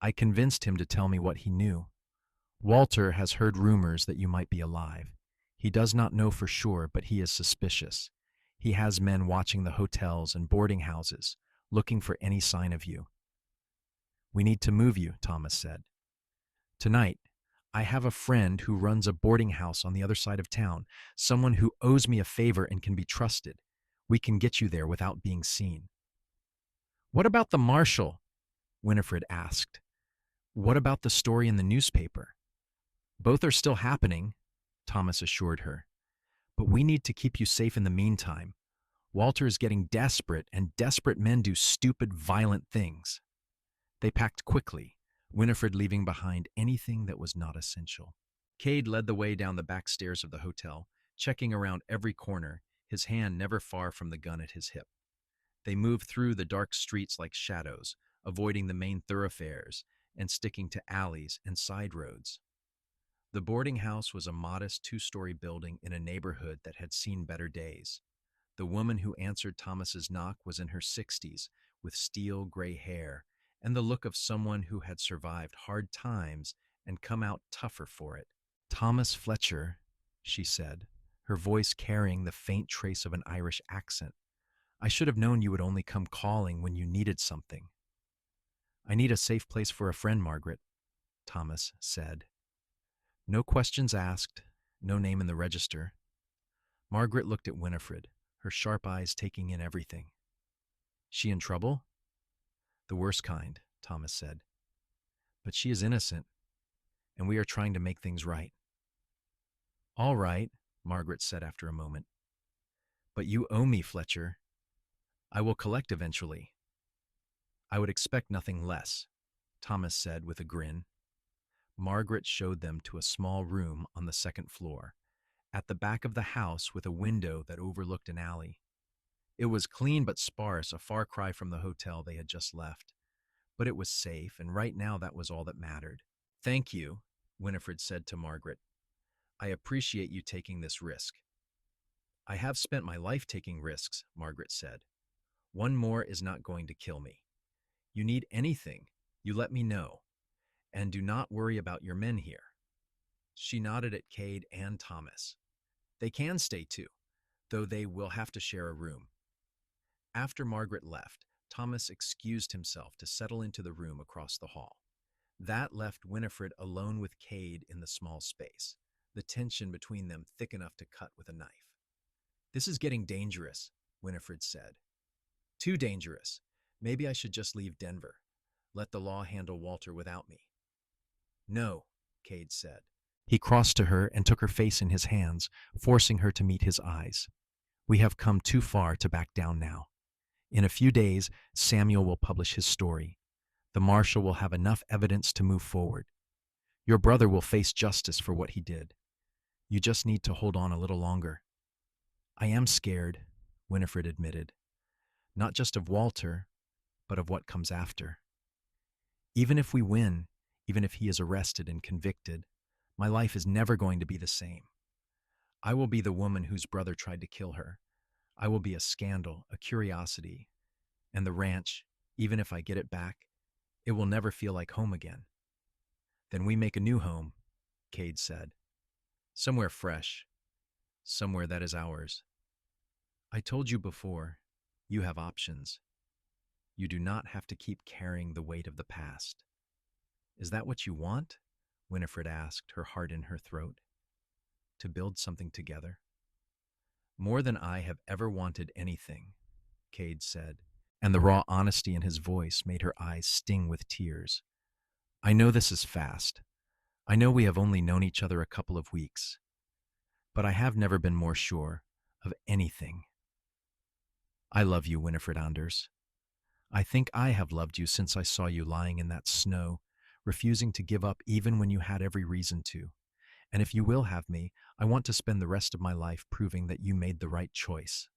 "I convinced him to tell me what he knew. Walter has heard rumors that you might be alive. He does not know for sure, but he is suspicious. He has men watching the hotels and boarding houses, looking for any sign of you." "We need to move you," Thomas said. "Tonight, I have a friend who runs a boarding house on the other side of town, someone who owes me a favor and can be trusted. We can get you there without being seen." "What about the marshal?" Winifred asked. "What about the story in the newspaper?" "Both are still happening," Thomas assured her. "But we need to keep you safe in the meantime. Walter is getting desperate, and desperate men do stupid, violent things." They packed quickly, Winifred leaving behind anything that was not essential. Cade led the way down the back stairs of the hotel, checking around every corner, his hand never far from the gun at his hip. They moved through the dark streets like shadows, avoiding the main thoroughfares and sticking to alleys and side roads. The boarding house was a modest 2-story building in a neighborhood that had seen better days. The woman who answered Thomas's knock was in her 60s, with steel gray hair and the look of someone who had survived hard times and come out tougher for it. "Thomas Fletcher," she said, her voice carrying the faint trace of an Irish accent. "I should have known you would only come calling when you needed something." "I need a safe place for a friend, Margaret," Thomas said. No questions asked, no name in the register. Margaret looked at Winifred, her sharp eyes taking in everything. "She in trouble?" "The worst kind," Thomas said. "But she is innocent, and we are trying to make things right." "All right," Margaret said after a moment. "But you owe me, Fletcher. I will collect eventually." "I would expect nothing less," Thomas said with a grin. Margaret showed them to a small room on the second floor, at the back of the house with a window that overlooked an alley. It was clean but sparse, a far cry from the hotel they had just left. But it was safe, and right now that was all that mattered. "Thank you," Winifred said to Margaret. "I appreciate you taking this risk." "I have spent my life taking risks," Margaret said. "One more is not going to kill me. You need anything, you let me know. And do not worry about your men here." She nodded at Cade and Thomas. "They can stay too, though they will have to share a room." After Margaret left, Thomas excused himself to settle into the room across the hall. That left Winifred alone with Cade in the small space. the tension between them thick enough to cut with a knife. "This is getting dangerous," Winifred said. "Too dangerous. Maybe I should just leave Denver. Let the law handle Walter without me." "No," Kade said. He crossed to her and took her face in his hands, forcing her to meet his eyes. "We have come too far to back down now. In a few days, Samuel will publish his story. The marshal will have enough evidence to move forward. Your brother will face justice for what he did. You just need to hold on a little longer." "I am scared," Winifred admitted. "Not just of Walter, but of what comes after. Even if we win, even if he is arrested and convicted, my life is never going to be the same. I will be the woman whose brother tried to kill her. I will be a scandal, a curiosity. And the ranch, even if I get it back, it will never feel like home again." "Then we make a new home," Kade said. "Somewhere fresh, somewhere that is ours. I told you before, you have options. You do not have to keep carrying the weight of the past." "Is that what you want?" Winifred asked, her heart in her throat. "To build something together?" "More than I have ever wanted anything," Kade said, and the raw honesty in his voice made her eyes sting with tears. "I know this is fast. I know we have only known each other a couple of weeks. But I have never been more sure of anything. I love you, Winifred Anders. I think I have loved you since I saw you lying in that snow, refusing to give up even when you had every reason to. And if you will have me, I want to spend the rest of my life proving that you made the right choice."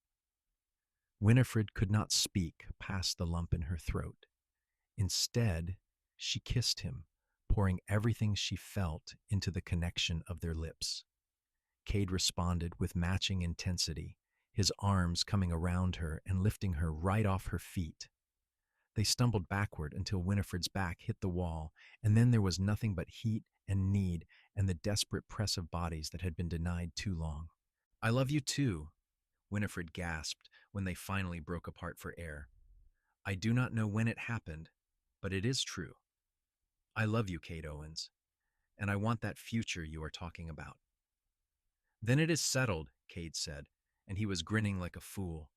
Winifred could not speak past the lump in her throat. Instead, she kissed him, pouring everything she felt into the connection of their lips. Kade responded with matching intensity, his arms coming around her and lifting her right off her feet. They stumbled backward until Winifred's back hit the wall, and then there was nothing but heat and need and the desperate press of bodies that had been denied too long. "I love you too," Winifred gasped when they finally broke apart for air. "I do not know when it happened, but it is true. I love you, Kade Owens, and I want that future you are talking about." "Then it is settled," Kade said, and he was grinning like a fool,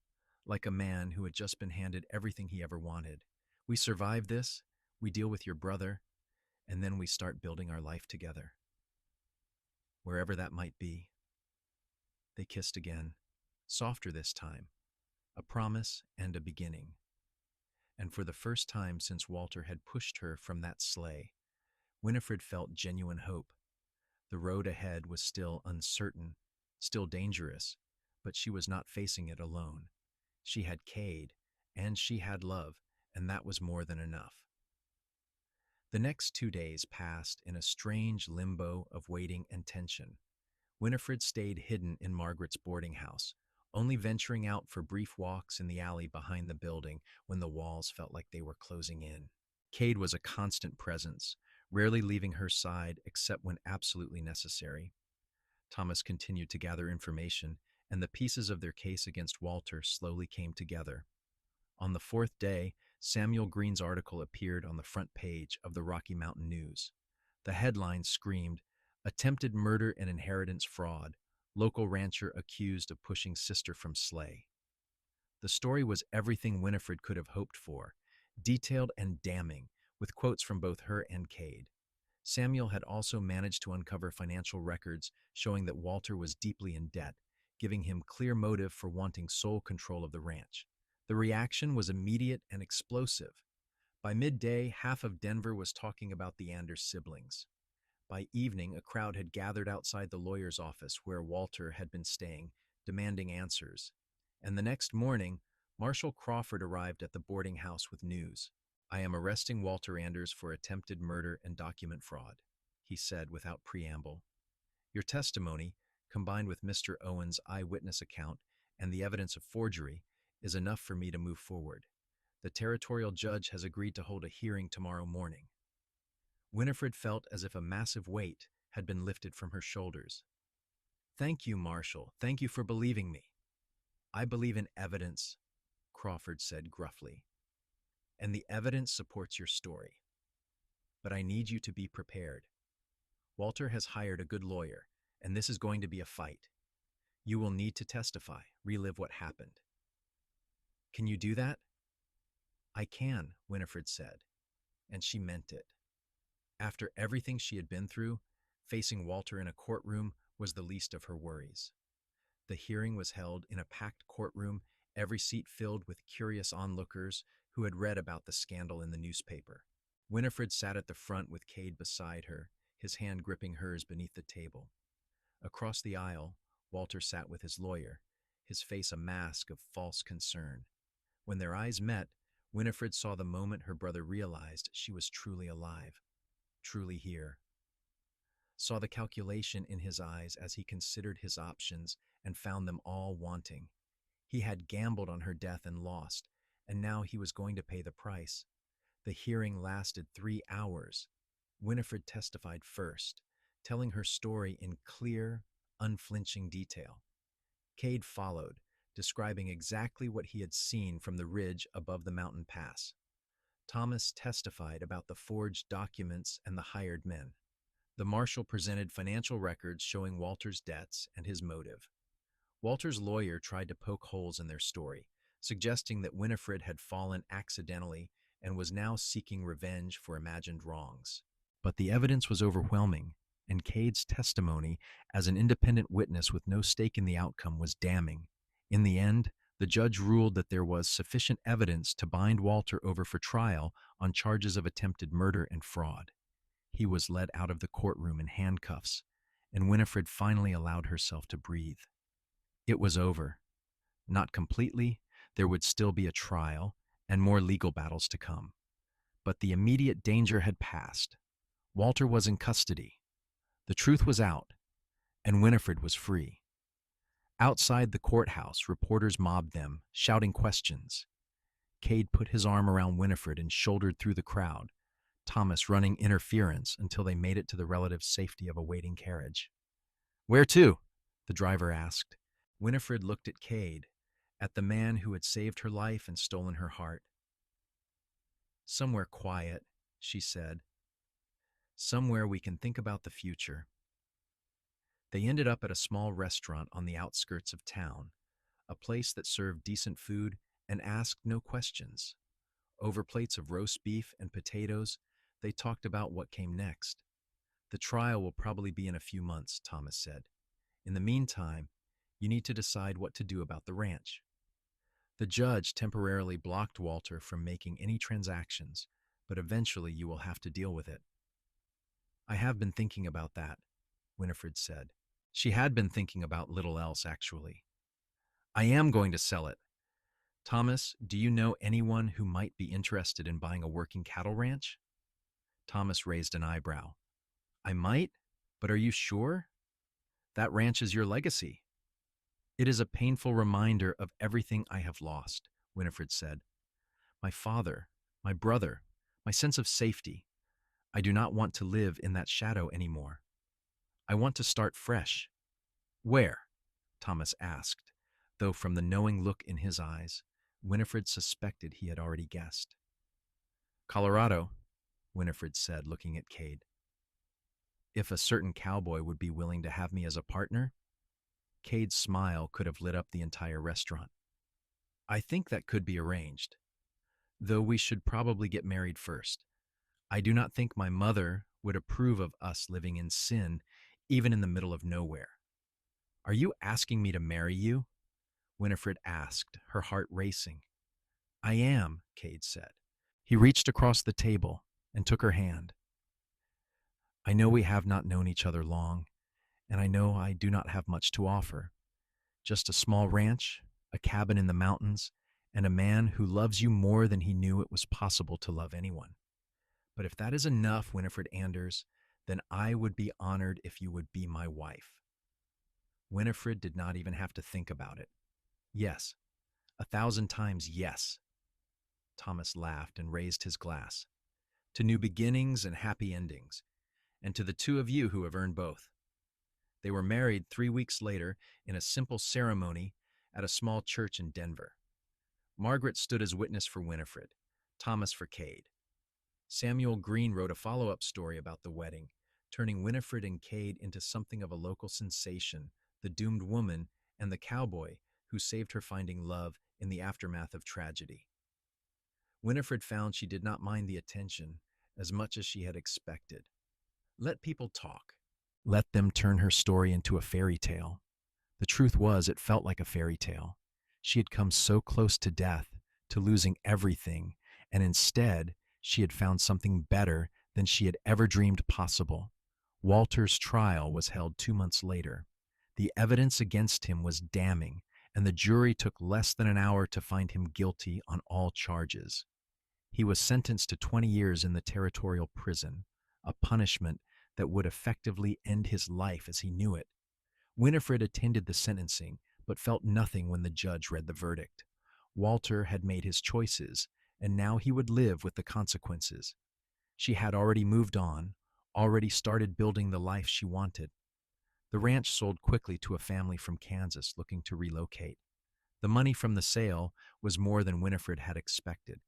like a man who had just been handed everything he ever wanted. "We survive this, we deal with your brother, and then we start building our life together. Wherever that might be." They kissed again, softer this time, a promise and a beginning. And for the first time since Walter had pushed her from that sleigh, Winifred felt genuine hope. The road ahead was still uncertain, still dangerous, but she was not facing it alone. She had Kade, and she had love, and that was more than enough. The next 2 days passed in a strange limbo of waiting and tension. Winifred stayed hidden in Margaret's boarding house, only venturing out for brief walks in the alley behind the building when the walls felt like they were closing in. Kade was a constant presence, rarely leaving her side except when absolutely necessary. Thomas continued to gather information, and the pieces of their case against Walter slowly came together. On the fourth day, Samuel Green's article appeared on the front page of the Rocky Mountain News. The headline screamed, "Attempted murder and inheritance fraud. Local rancher accused of pushing sister from Sleigh." The story was everything Winifred could have hoped for, detailed and damning, with quotes from both her and Kade. Samuel had also managed to uncover financial records showing that Walter was deeply in debt, giving him clear motive for wanting sole control of the ranch. The reaction was immediate and explosive. By midday, half of Denver was talking about the Anders siblings. By evening, a crowd had gathered outside the lawyer's office where Walter had been staying, demanding answers. And the next morning, Marshal Crawford arrived at the boarding house with news. "I am arresting Walter Anders for attempted murder and document fraud," he said without preamble. "Your testimony, combined with Mr. Owens' eyewitness account and the evidence of forgery, is enough for me to move forward. The territorial judge has agreed to hold a hearing tomorrow morning." Winifred felt as if a massive weight had been lifted from her shoulders. "Thank you, Marshal. Thank you for believing me." "I believe in evidence," Crawford said gruffly. "And the evidence supports your story. But I need you to be prepared. Walter has hired a good lawyer, and this is going to be a fight. You will need to testify, relive what happened. Can you do that? I can, Winifred said, and she meant it. After everything she had been through, facing Walter in a courtroom was the least of her worries. The hearing was held in a packed courtroom, every seat filled with curious onlookers who had read about the scandal in the newspaper. Winifred sat at the front with Kade beside her, his hand gripping hers beneath the table. Across the aisle, Walter sat with his lawyer, his face a mask of false concern. When their eyes met, Winifred saw the moment her brother realized she was truly alive, truly here. Saw the calculation in his eyes as he considered his options and found them all wanting. He had gambled on her death and lost, and now he was going to pay the price. The hearing lasted 3 hours. Winifred testified first, telling her story in clear, unflinching detail. Kade followed, describing exactly what he had seen from the ridge above the mountain pass. Thomas testified about the forged documents and the hired men. The marshal presented financial records showing Walter's debts and his motive. Walter's lawyer tried to poke holes in their story, suggesting that Winifred had fallen accidentally and was now seeking revenge for imagined wrongs. But the evidence was overwhelming, and Kade's testimony as an independent witness with no stake in the outcome was damning. In the end, the judge ruled that there was sufficient evidence to bind Walter over for trial on charges of attempted murder and fraud. He was led out of the courtroom in handcuffs, and Winifred finally allowed herself to breathe. It was over. Not completely, there would still be a trial and more legal battles to come. But the immediate danger had passed. Walter was in custody. The truth was out, and Winifred was free. Outside the courthouse, reporters mobbed them, shouting questions. Kade put his arm around Winifred and shouldered through the crowd, Thomas running interference until they made it to the relative safety of a waiting carriage. "Where to?" the driver asked. Winifred looked at Kade, at the man who had saved her life and stolen her heart. "Somewhere quiet," she said. "Somewhere we can think about the future." They ended up at a small restaurant on the outskirts of town, a place that served decent food and asked no questions. Over plates of roast beef and potatoes, they talked about what came next. "The trial will probably be in a few months," Thomas said. "In the meantime, you need to decide what to do about the ranch." The judge temporarily blocked Walter from making any transactions, but eventually you will have to deal with it. "I have been thinking about that," Winifred said. She had been thinking about little else, actually. "I am going to sell it. Thomas, do you know anyone who might be interested in buying a working cattle ranch?" Thomas raised an eyebrow. "I might, but are you sure? That ranch is your legacy." "It is a painful reminder of everything I have lost," Winifred said. "My father, my brother, my sense of safety. I do not want to live in that shadow anymore. I want to start fresh." "Where?" Thomas asked, though from the knowing look in his eyes, Winifred suspected he had already guessed. "Colorado," Winifred said, looking at Kade. "If a certain cowboy would be willing to have me as a partner?" Kade's smile could have lit up the entire restaurant. "I think that could be arranged, though we should probably get married first. I do not think my mother would approve of us living in sin, even in the middle of nowhere." "Are you asking me to marry you?" Winifred asked, her heart racing. "I am," Kade said. He reached across the table and took her hand. "I know we have not known each other long, and I know I do not have much to offer. Just a small ranch, a cabin in the mountains, and a man who loves you more than he knew it was possible to love anyone. But if that is enough, Winifred Anders, then I would be honored if you would be my wife." Winifred did not even have to think about it. "Yes, 1,000 times yes." Thomas laughed and raised his glass. "To new beginnings and happy endings, and to the two of you who have earned both." They were married 3 weeks later in a simple ceremony at a small church in Denver. Margaret stood as witness for Winifred, Thomas for Kade. Samuel Green wrote a follow-up story about the wedding, turning Winifred and Cade into something of a local sensation, the doomed woman and the cowboy who saved her finding love in the aftermath of tragedy. Winifred found she did not mind the attention as much as she had expected. Let people talk. Let them turn her story into a fairy tale. The truth was, it felt like a fairy tale. She had come so close to death, to losing everything, and instead, she had found something better than she had ever dreamed possible. Walter's trial was held 2 months later. The evidence against him was damning, and the jury took less than an hour to find him guilty on all charges. He was sentenced to 20 years in the territorial prison, a punishment that would effectively end his life as he knew it. Winifred attended the sentencing, but felt nothing when the judge read the verdict. Walter had made his choices, and now he would live with the consequences. She had already moved on, already started building the life she wanted. The ranch sold quickly to a family from Kansas looking to relocate. The money from the sale was more than Winifred had expected,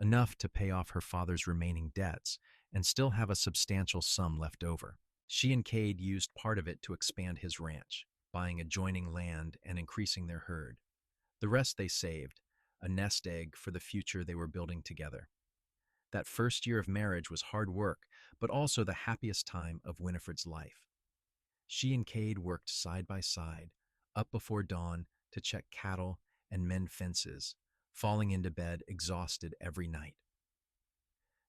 enough to pay off her father's remaining debts and still have a substantial sum left over. She and Cade used part of it to expand his ranch, buying adjoining land and increasing their herd. The rest they saved, a nest egg for the future they were building together. That first year of marriage was hard work, but also the happiest time of Winifred's life. She and Cade worked side by side, up before dawn to check cattle and mend fences, falling into bed exhausted every night.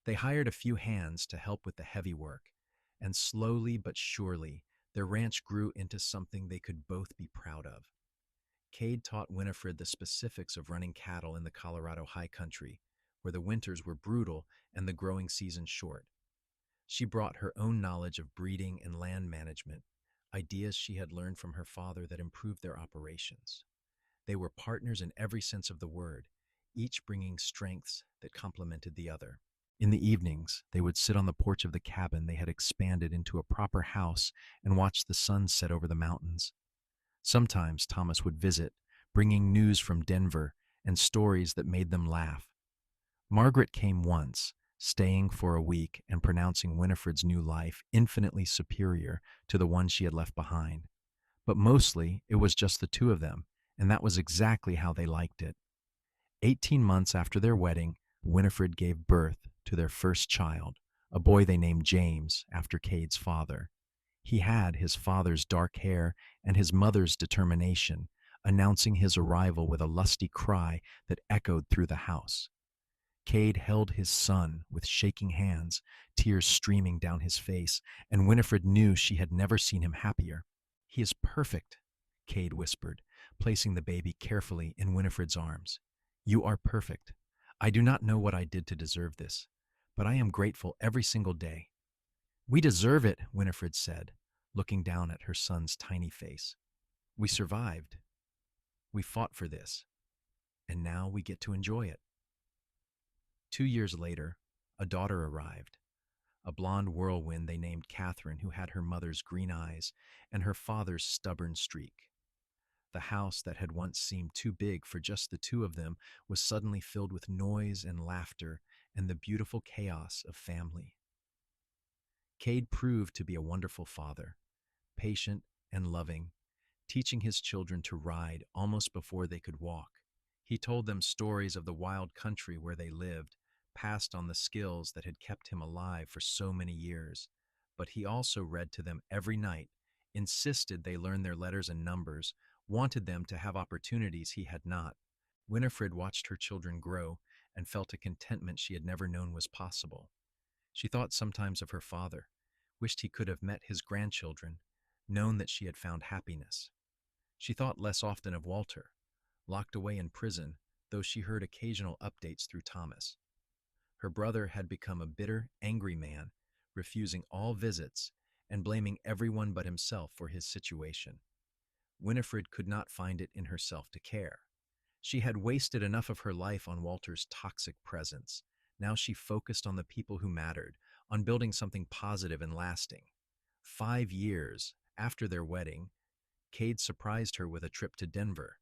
They hired a few hands to help with the heavy work, and slowly but surely, their ranch grew into something they could both be proud of. Cade taught Winifred the specifics of running cattle in the Colorado high country, where the winters were brutal and the growing season short. She brought her own knowledge of breeding and land management, ideas she had learned from her father that improved their operations. They were partners in every sense of the word, each bringing strengths that complemented the other. In the evenings, they would sit on the porch of the cabin they had expanded into a proper house and watch the sun set over the mountains. Sometimes Thomas would visit, bringing news from Denver and stories that made them laugh. Margaret came once, staying for a week and pronouncing Winifred's new life infinitely superior to the one she had left behind. But mostly, it was just the two of them, and that was exactly how they liked it. 18 months after their wedding, Winifred gave birth to their first child, a boy they named James after Cade's father. He had his father's dark hair and his mother's determination, announcing his arrival with a lusty cry that echoed through the house. Cade held his son with shaking hands, tears streaming down his face, and Winifred knew she had never seen him happier. "He is perfect," Cade whispered, placing the baby carefully in Winifred's arms. "You are perfect. I do not know what I did to deserve this, but I am grateful every single day." "We deserve it," Winifred said, looking down at her son's tiny face. "We survived. We fought for this, and now we get to enjoy it." 2 years later, a daughter arrived, a blonde whirlwind they named Catherine, who had her mother's green eyes and her father's stubborn streak. The house that had once seemed too big for just the two of them was suddenly filled with noise and laughter and the beautiful chaos of family. Cade proved to be a wonderful father, patient and loving, teaching his children to ride almost before they could walk. He told them stories of the wild country where they lived, passed on the skills that had kept him alive for so many years. But he also read to them every night, insisted they learn their letters and numbers, wanted them to have opportunities he had not. Winifred watched her children grow and felt a contentment she had never known was possible. She thought sometimes of her father, wished he could have met his grandchildren, known that she had found happiness. She thought less often of Walter, locked away in prison, though she heard occasional updates through Thomas. Her brother had become a bitter, angry man, refusing all visits and blaming everyone but himself for his situation. Winifred could not find it in herself to care. She had wasted enough of her life on Walter's toxic presence. Now she focused on the people who mattered, on building something positive and lasting. 5 years after their wedding, Cade surprised her with a trip to Denver.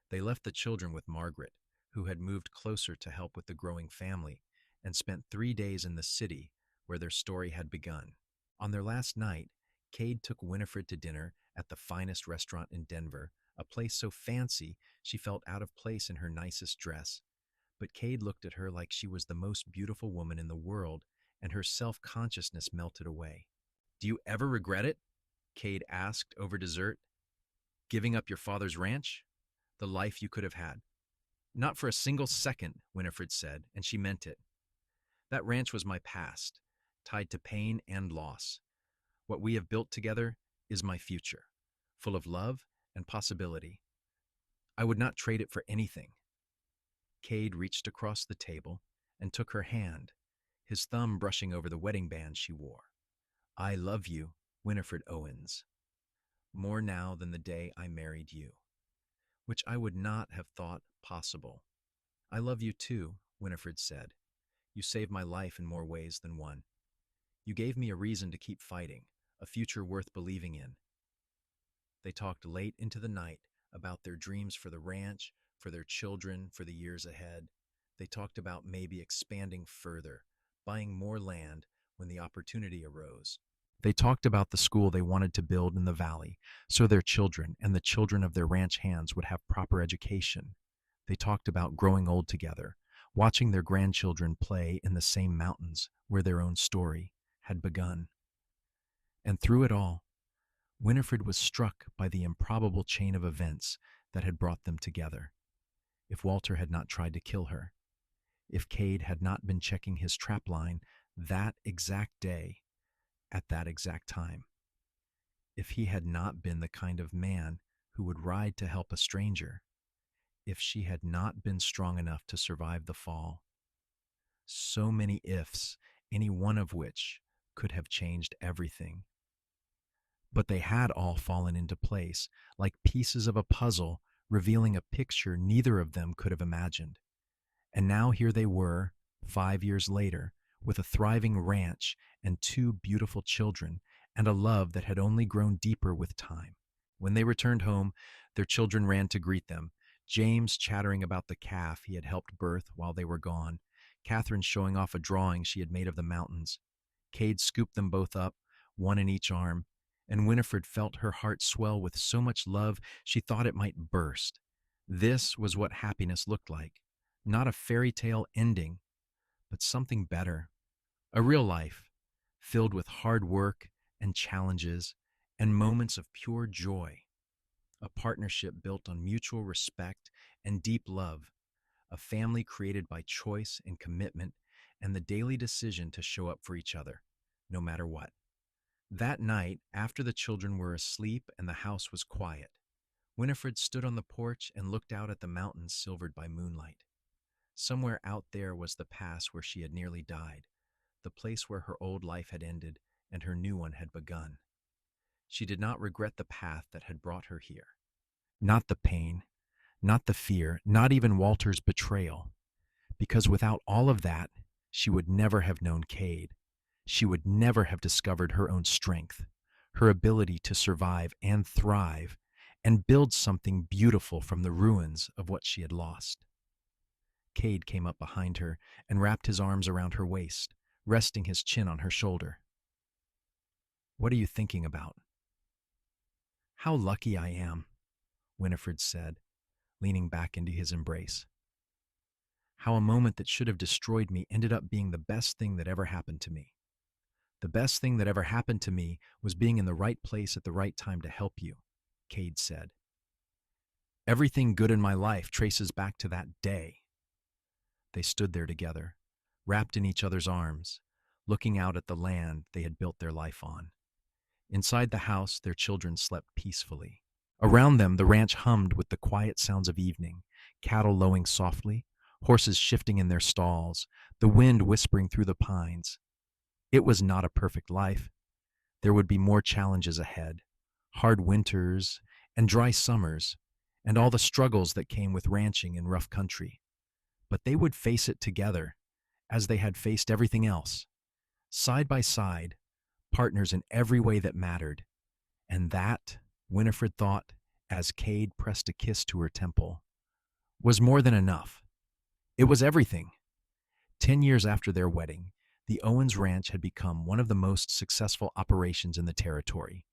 They left the children with Margaret, who had moved closer to help with the growing family, and spent 3 days in the city where their story had begun. On their last night, Cade took Winifred to dinner at the finest restaurant in Denver, a place so fancy she felt out of place in her nicest dress. But Cade looked at her like she was the most beautiful woman in the world, and her self-consciousness melted away. "Do you ever regret it?" Cade asked over dessert. "Giving up your father's ranch? The life you could have had." "Not for a single second," Winifred said, and she meant it. "That ranch was my past, tied to pain and loss. What we have built together is my future, full of love and possibility. I would not trade it for anything." Cade reached across the table and took her hand, his thumb brushing over the wedding band she wore. "I love you, Winifred Owens, more now than the day I married you," which I would not have thought possible. "I love you too," Winifred said. "You saved my life in more ways than one. You gave me a reason to keep fighting, a future worth believing in." They talked late into the night about their dreams for the ranch, for their children, for the years ahead. They talked about maybe expanding further, buying more land when the opportunity arose. They talked about the school they wanted to build in the valley so their children and the children of their ranch hands would have proper education. They talked about growing old together, watching their grandchildren play in the same mountains where their own story had begun. And through it all, Winifred was struck by the improbable chain of events that had brought them together. If Walter had not tried to kill her, if Cade had not been checking his trapline that exact day, at that exact time, if he had not been the kind of man who would ride to help a stranger, if she had not been strong enough to survive the fall. So many ifs, any one of which could have changed everything. But they had all fallen into place, like pieces of a puzzle, revealing a picture neither of them could have imagined. And now here they were, 5 years later, with a thriving ranch and 2 beautiful children, and a love that had only grown deeper with time. When they returned home, their children ran to greet them, James chattering about the calf he had helped birth while they were gone, Catherine showing off a drawing she had made of the mountains. Cade scooped them both up, one in each arm, and Winifred felt her heart swell with so much love she thought it might burst. This was what happiness looked like. Not a fairy tale ending, but something better. A real life, filled with hard work and challenges and moments of pure joy. A partnership built on mutual respect and deep love. A family created by choice and commitment and the daily decision to show up for each other, no matter what. That night, after the children were asleep and the house was quiet, Winifred stood on the porch and looked out at the mountains silvered by moonlight. Somewhere out there was the pass where she had nearly died, the place where her old life had ended and her new one had begun. She did not regret the path that had brought her here. Not the pain, not the fear, not even Walter's betrayal. Because without all of that, she would never have known Cade. She would never have discovered her own strength, her ability to survive and thrive, and build something beautiful from the ruins of what she had lost. Cade came up behind her and wrapped his arms around her waist, resting his chin on her shoulder. "What are you thinking about?" "How lucky I am," Winifred said, leaning back into his embrace. "How a moment that should have destroyed me ended up being the best thing that ever happened to me. The best thing that ever happened to me was being in the right place at the right time to help you," Cade said. "Everything good in my life traces back to that day." They stood there together, wrapped in each other's arms, looking out at the land they had built their life on. Inside the house, their children slept peacefully. Around them, the ranch hummed with the quiet sounds of evening, cattle lowing softly, horses shifting in their stalls, the wind whispering through the pines. It was not a perfect life. There would be more challenges ahead, hard winters and dry summers, and all the struggles that came with ranching in rough country. But they would face it together, as they had faced everything else, side by side, partners in every way that mattered. And that, Winifred thought, as Cade pressed a kiss to her temple, was more than enough. It was everything. 10 years after their wedding, The Owens Ranch had become one of the most successful operations in the territory.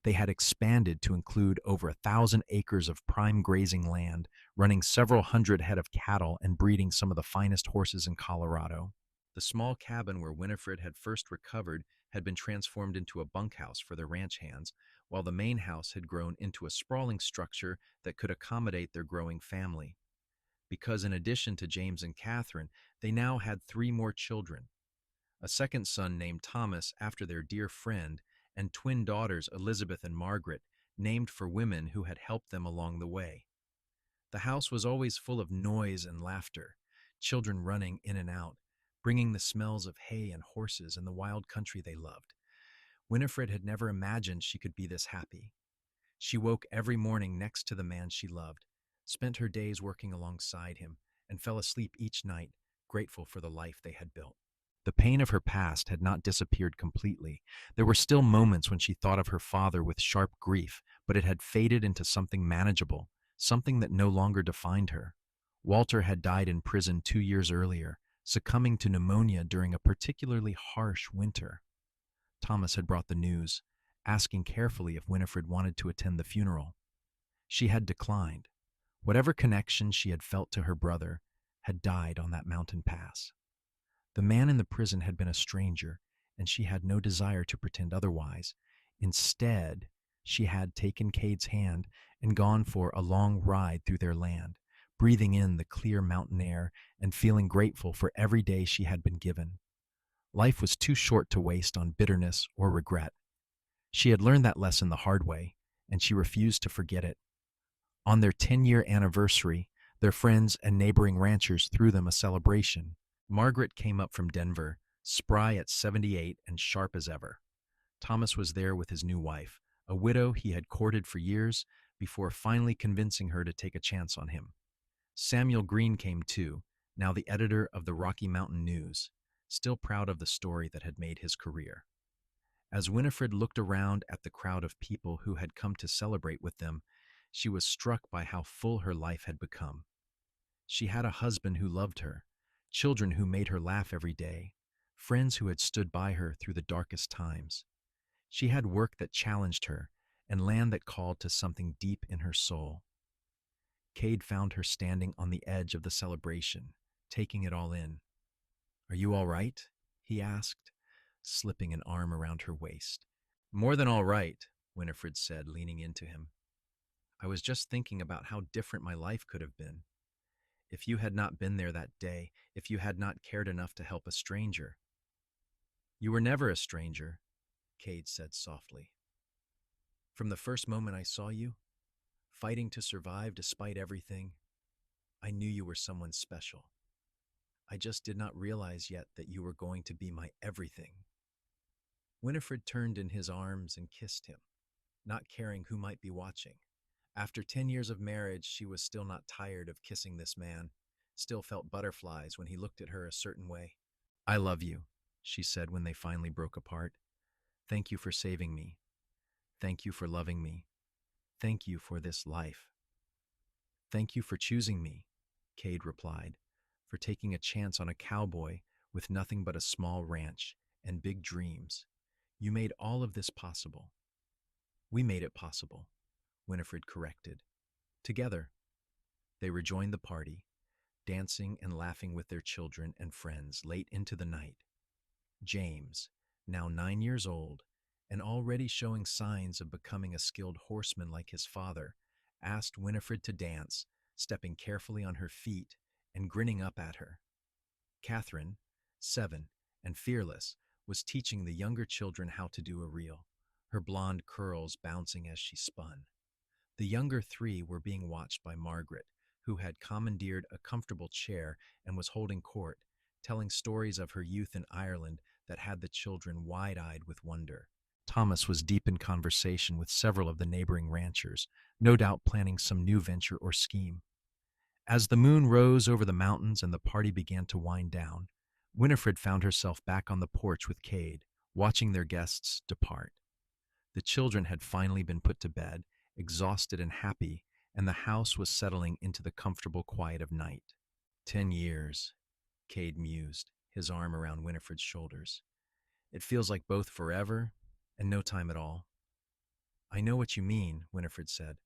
They had expanded to include over 1,000 acres of prime grazing land, running several hundred head of cattle and breeding some of the finest horses in Colorado. The small cabin where Winifred had first recovered had been transformed into a bunkhouse for their ranch hands, while the main house had grown into a sprawling structure that could accommodate their growing family. Because in addition to James and Catherine, they now had three more children: a second son named Thomas after their dear friend, and twin daughters Elizabeth and Margaret, named for women who had helped them along the way. The house was always full of noise and laughter, children running in and out, bringing the smells of hay and horses and the wild country they loved. Winifred had never imagined she could be this happy. She woke every morning next to the man she loved, spent her days working alongside him, and fell asleep each night, grateful for the life they had built. The pain of her past had not disappeared completely. There were still moments when she thought of her father with sharp grief, but it had faded into something manageable, something that no longer defined her. Walter had died in prison 2 years earlier, succumbing to pneumonia during a particularly harsh winter. Thomas had brought the news, asking carefully if Winifred wanted to attend the funeral. She had declined. Whatever connection she had felt to her brother had died on that mountain pass. The man in the prison had been a stranger, and she had no desire to pretend otherwise. Instead, she had taken Cade's hand and gone for a long ride through their land, breathing in the clear mountain air and feeling grateful for every day she had been given. Life was too short to waste on bitterness or regret. She had learned that lesson the hard way, and she refused to forget it. On their 10-year anniversary, their friends and neighboring ranchers threw them a celebration. Margaret came up from Denver, spry at 78 and sharp as ever. Thomas was there with his new wife, a widow he had courted for years, before finally convincing her to take a chance on him. Samuel Green came too, now the editor of the Rocky Mountain News, still proud of the story that had made his career. As Winifred looked around at the crowd of people who had come to celebrate with them, she was struck by how full her life had become. She had a husband who loved her, children who made her laugh every day, friends who had stood by her through the darkest times. She had work that challenged her and land that called to something deep in her soul. Cade found her standing on the edge of the celebration, taking it all in. "Are you all right?" he asked, slipping an arm around her waist. "More than all right," Winifred said, leaning into him. "I was just thinking about how different my life could have been. If you had not been there that day, if you had not cared enough to help a stranger." "You were never a stranger," Cade said softly. "From the first moment I saw you, fighting to survive despite everything, I knew you were someone special. I just did not realize yet that you were going to be my everything." Winifred turned in his arms and kissed him, not caring who might be watching. After 10 years of marriage, she was still not tired of kissing this man, still felt butterflies when he looked at her a certain way. "I love you," she said when they finally broke apart. "Thank you for saving me. Thank you for loving me. Thank you for this life." "Thank you for choosing me," Cade replied, "for taking a chance on a cowboy with nothing but a small ranch and big dreams. You made all of this possible." "We made it possible," Winifred corrected. Together, they rejoined the party, dancing and laughing with their children and friends late into the night. James, now 9 years old and already showing signs of becoming a skilled horseman like his father, asked Winifred to dance, stepping carefully on her feet and grinning up at her. Catherine, 7 and fearless, was teaching the younger children how to do a reel, her blonde curls bouncing as she spun. The younger three were being watched by Margaret, who had commandeered a comfortable chair and was holding court, telling stories of her youth in Ireland that had the children wide-eyed with wonder. Thomas was deep in conversation with several of the neighboring ranchers, no doubt planning some new venture or scheme. As the moon rose over the mountains and the party began to wind down, Winifred found herself back on the porch with Cade, watching their guests depart. The children had finally been put to bed, exhausted and happy, and the house was settling into the comfortable quiet of night. 10 years, Cade mused, his arm around Winifred's shoulders. "It feels like both forever and no time at all." "I know what you mean," Winifred said.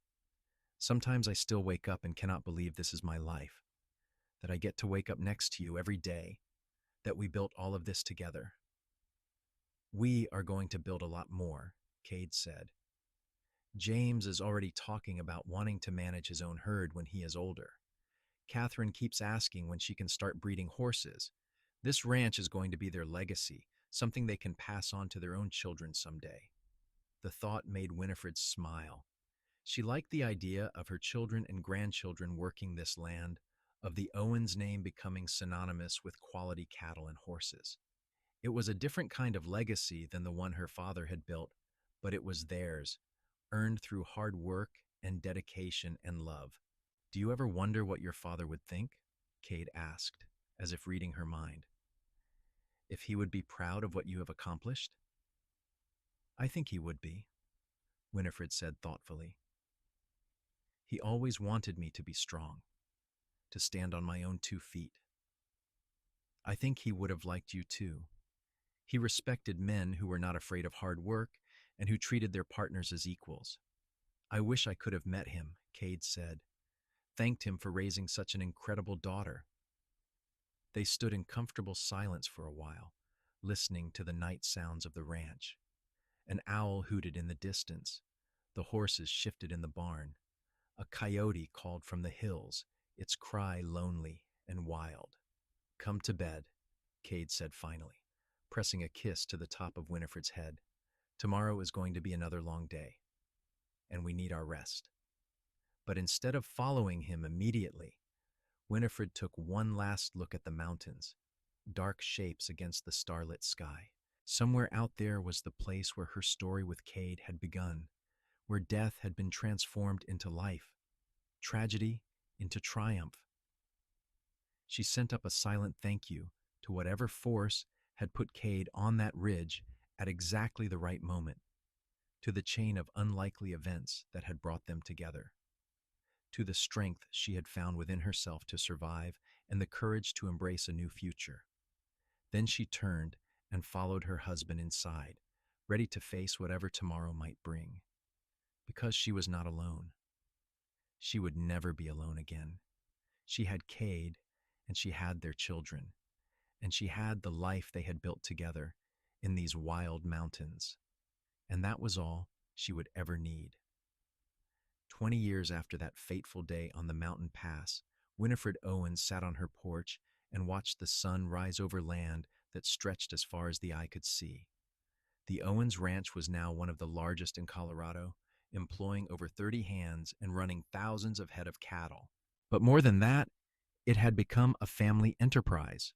"Sometimes I still wake up and cannot believe this is my life, that I get to wake up next to you every day, that we built all of this together." "We are going to build a lot more," Kade said. "James is already talking about wanting to manage his own herd when he is older. Catherine keeps asking when she can start breeding horses. This ranch is going to be their legacy, something they can pass on to their own children someday." The thought made Winifred smile. She liked the idea of her children and grandchildren working this land, of the Owens name becoming synonymous with quality cattle and horses. It was a different kind of legacy than the one her father had built, but it was theirs, earned through hard work and dedication and love. "Do you ever wonder what your father would think?" Kade asked, as if reading her mind. "If he would be proud of what you have accomplished?" "I think he would be," Winifred said thoughtfully. "He always wanted me to be strong, to stand on my own 2 feet. I think he would have liked you too. He respected men who were not afraid of hard work and who treated their partners as equals." "I wish I could have met him," Kade said. "Thanked him for raising such an incredible daughter." They stood in comfortable silence for a while, listening to the night sounds of the ranch. An owl hooted in the distance. The horses shifted in the barn. A coyote called from the hills, its cry lonely and wild. "Come to bed," Kade said finally, pressing a kiss to the top of Winifred's head. "Tomorrow is going to be another long day, and we need our rest." But instead of following him immediately, Winifred took one last look at the mountains, dark shapes against the starlit sky. Somewhere out there was the place where her story with Kade had begun, where death had been transformed into life, tragedy into triumph. She sent up a silent thank you to whatever force had put Kade on that ridge at exactly the right moment, to the chain of unlikely events that had brought them together, to the strength she had found within herself to survive and the courage to embrace a new future. Then she turned and followed her husband inside, ready to face whatever tomorrow might bring. Because she was not alone. She would never be alone again. She had Kade, and she had their children, and she had the life they had built together in these wild mountains. And that was all she would ever need. 20 years after that fateful day on the mountain pass, Winifred Owens sat on her porch and watched the sun rise over land that stretched as far as the eye could see. The Owens Ranch was now one of the largest in Colorado, employing over 30 hands and running thousands of head of cattle. But more than that, it had become a family enterprise.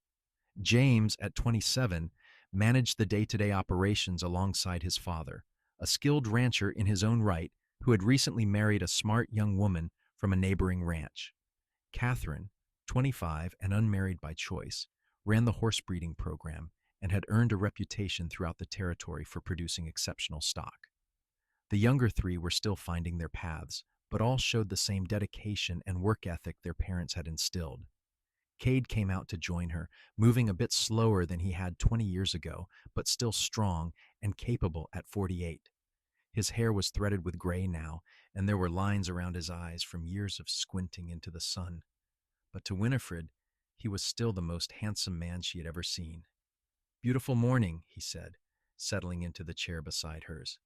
James, at 27, managed the day-to-day operations alongside his father, a skilled rancher in his own right who had recently married a smart young woman from a neighboring ranch. Catherine, 25 and unmarried by choice, ran the horse breeding program and had earned a reputation throughout the territory for producing exceptional stock. The younger three were still finding their paths, but all showed the same dedication and work ethic their parents had instilled. Kade came out to join her, moving a bit slower than he had 20 years ago, but still strong and capable at 48. His hair was threaded with gray now, and there were lines around his eyes from years of squinting into the sun. But to Winifred, he was still the most handsome man she had ever seen. "Beautiful morning," he said, settling into the chair beside hers.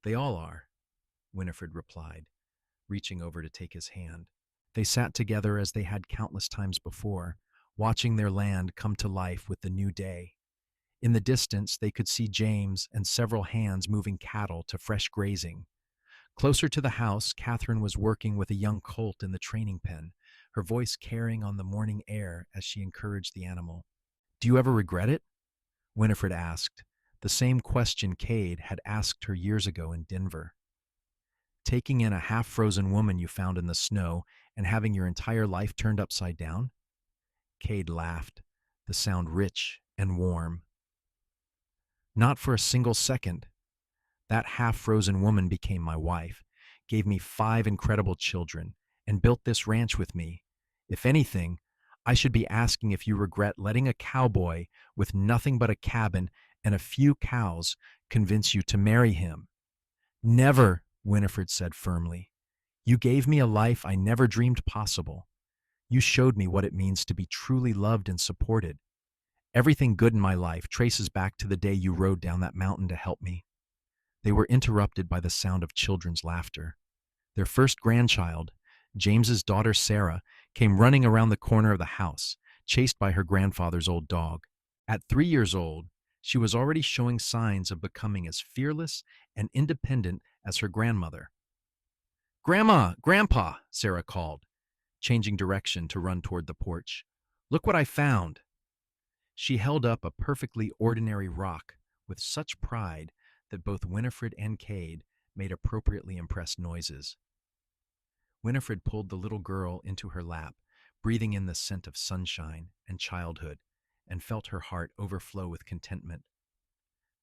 "They all are," Winifred replied, reaching over to take his hand. They sat together as they had countless times before, watching their land come to life with the new day. In the distance, they could see James and several hands moving cattle to fresh grazing. Closer to the house, Catherine was working with a young colt in the training pen, her voice carrying on the morning air as she encouraged the animal. "Do you ever regret it?" Winifred asked, the same question Kade had asked her years ago in Denver. "Taking in a half-frozen woman you found in the snow and having your entire life turned upside down?" Kade laughed, the sound rich and warm. "Not for a single second. That half-frozen woman became my wife, gave me 5 incredible children, and built this ranch with me. If anything, I should be asking if you regret letting a cowboy with nothing but a cabin and a few cows convince you to marry him. Never, Winifred said firmly. You gave me a life I never dreamed possible. You showed me what it means to be truly loved and supported. Everything good in my life traces back to the day you rode down that mountain to help me. They were interrupted by the sound of children's laughter. Their first grandchild, James's daughter Sarah, came running around the corner of the house, chased by her grandfather's old dog. At 3 years old, she was already showing signs of becoming as fearless and independent as her grandmother. Grandma, Grandpa, Sarah called, changing direction to run toward the porch. Look what I found. She held up a perfectly ordinary rock with such pride that both Winifred and Kade made appropriately impressed noises. Winifred pulled the little girl into her lap, breathing in the scent of sunshine and childhood, and felt her heart overflow with contentment.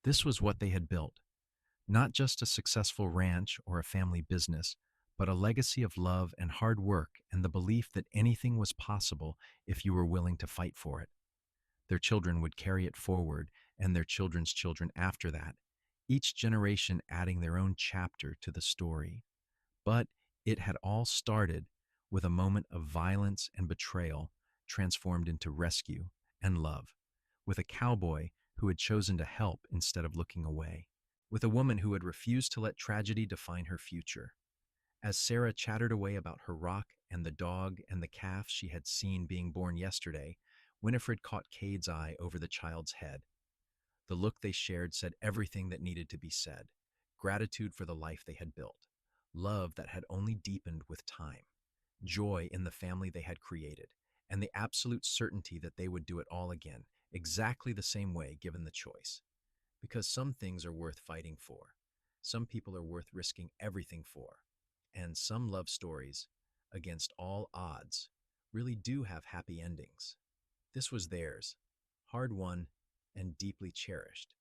This was what they had built, not just a successful ranch or a family business, but a legacy of love and hard work and the belief that anything was possible if you were willing to fight for it. Their children would carry it forward, and their children's children after that, each generation adding their own chapter to the story. But it had all started with a moment of violence and betrayal transformed into rescue and love, with a cowboy who had chosen to help instead of looking away, with a woman who had refused to let tragedy define her future. As Sarah chattered away about her rock and the dog and the calf she had seen being born yesterday, Winifred caught Cade's eye over the child's head. The look they shared said everything that needed to be said: gratitude for the life they had built, love that had only deepened with time, joy in the family they had created, and the absolute certainty that they would do it all again, exactly the same way given the choice. Because some things are worth fighting for, some people are worth risking everything for, and some love stories, against all odds, really do have happy endings. This was theirs, hard-won and deeply cherished,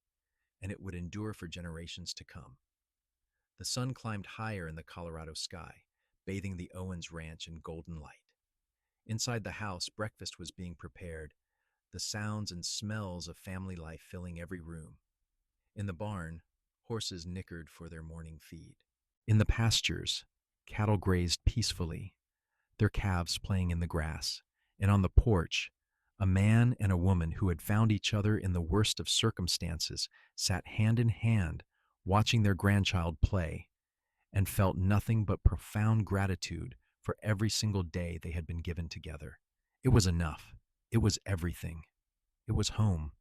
and it would endure for generations to come. The sun climbed higher in the Colorado sky, bathing the Owens ranch in golden light. Inside the house, breakfast was being prepared, the sounds and smells of family life filling every room. In the barn, horses nickered for their morning feed. In the pastures, cattle grazed peacefully, their calves playing in the grass. And on the porch, a man and a woman who had found each other in the worst of circumstances sat hand in hand, watching their grandchild play, and felt nothing but profound gratitude for every single day they had been given together. It was enough. It was everything. It was home.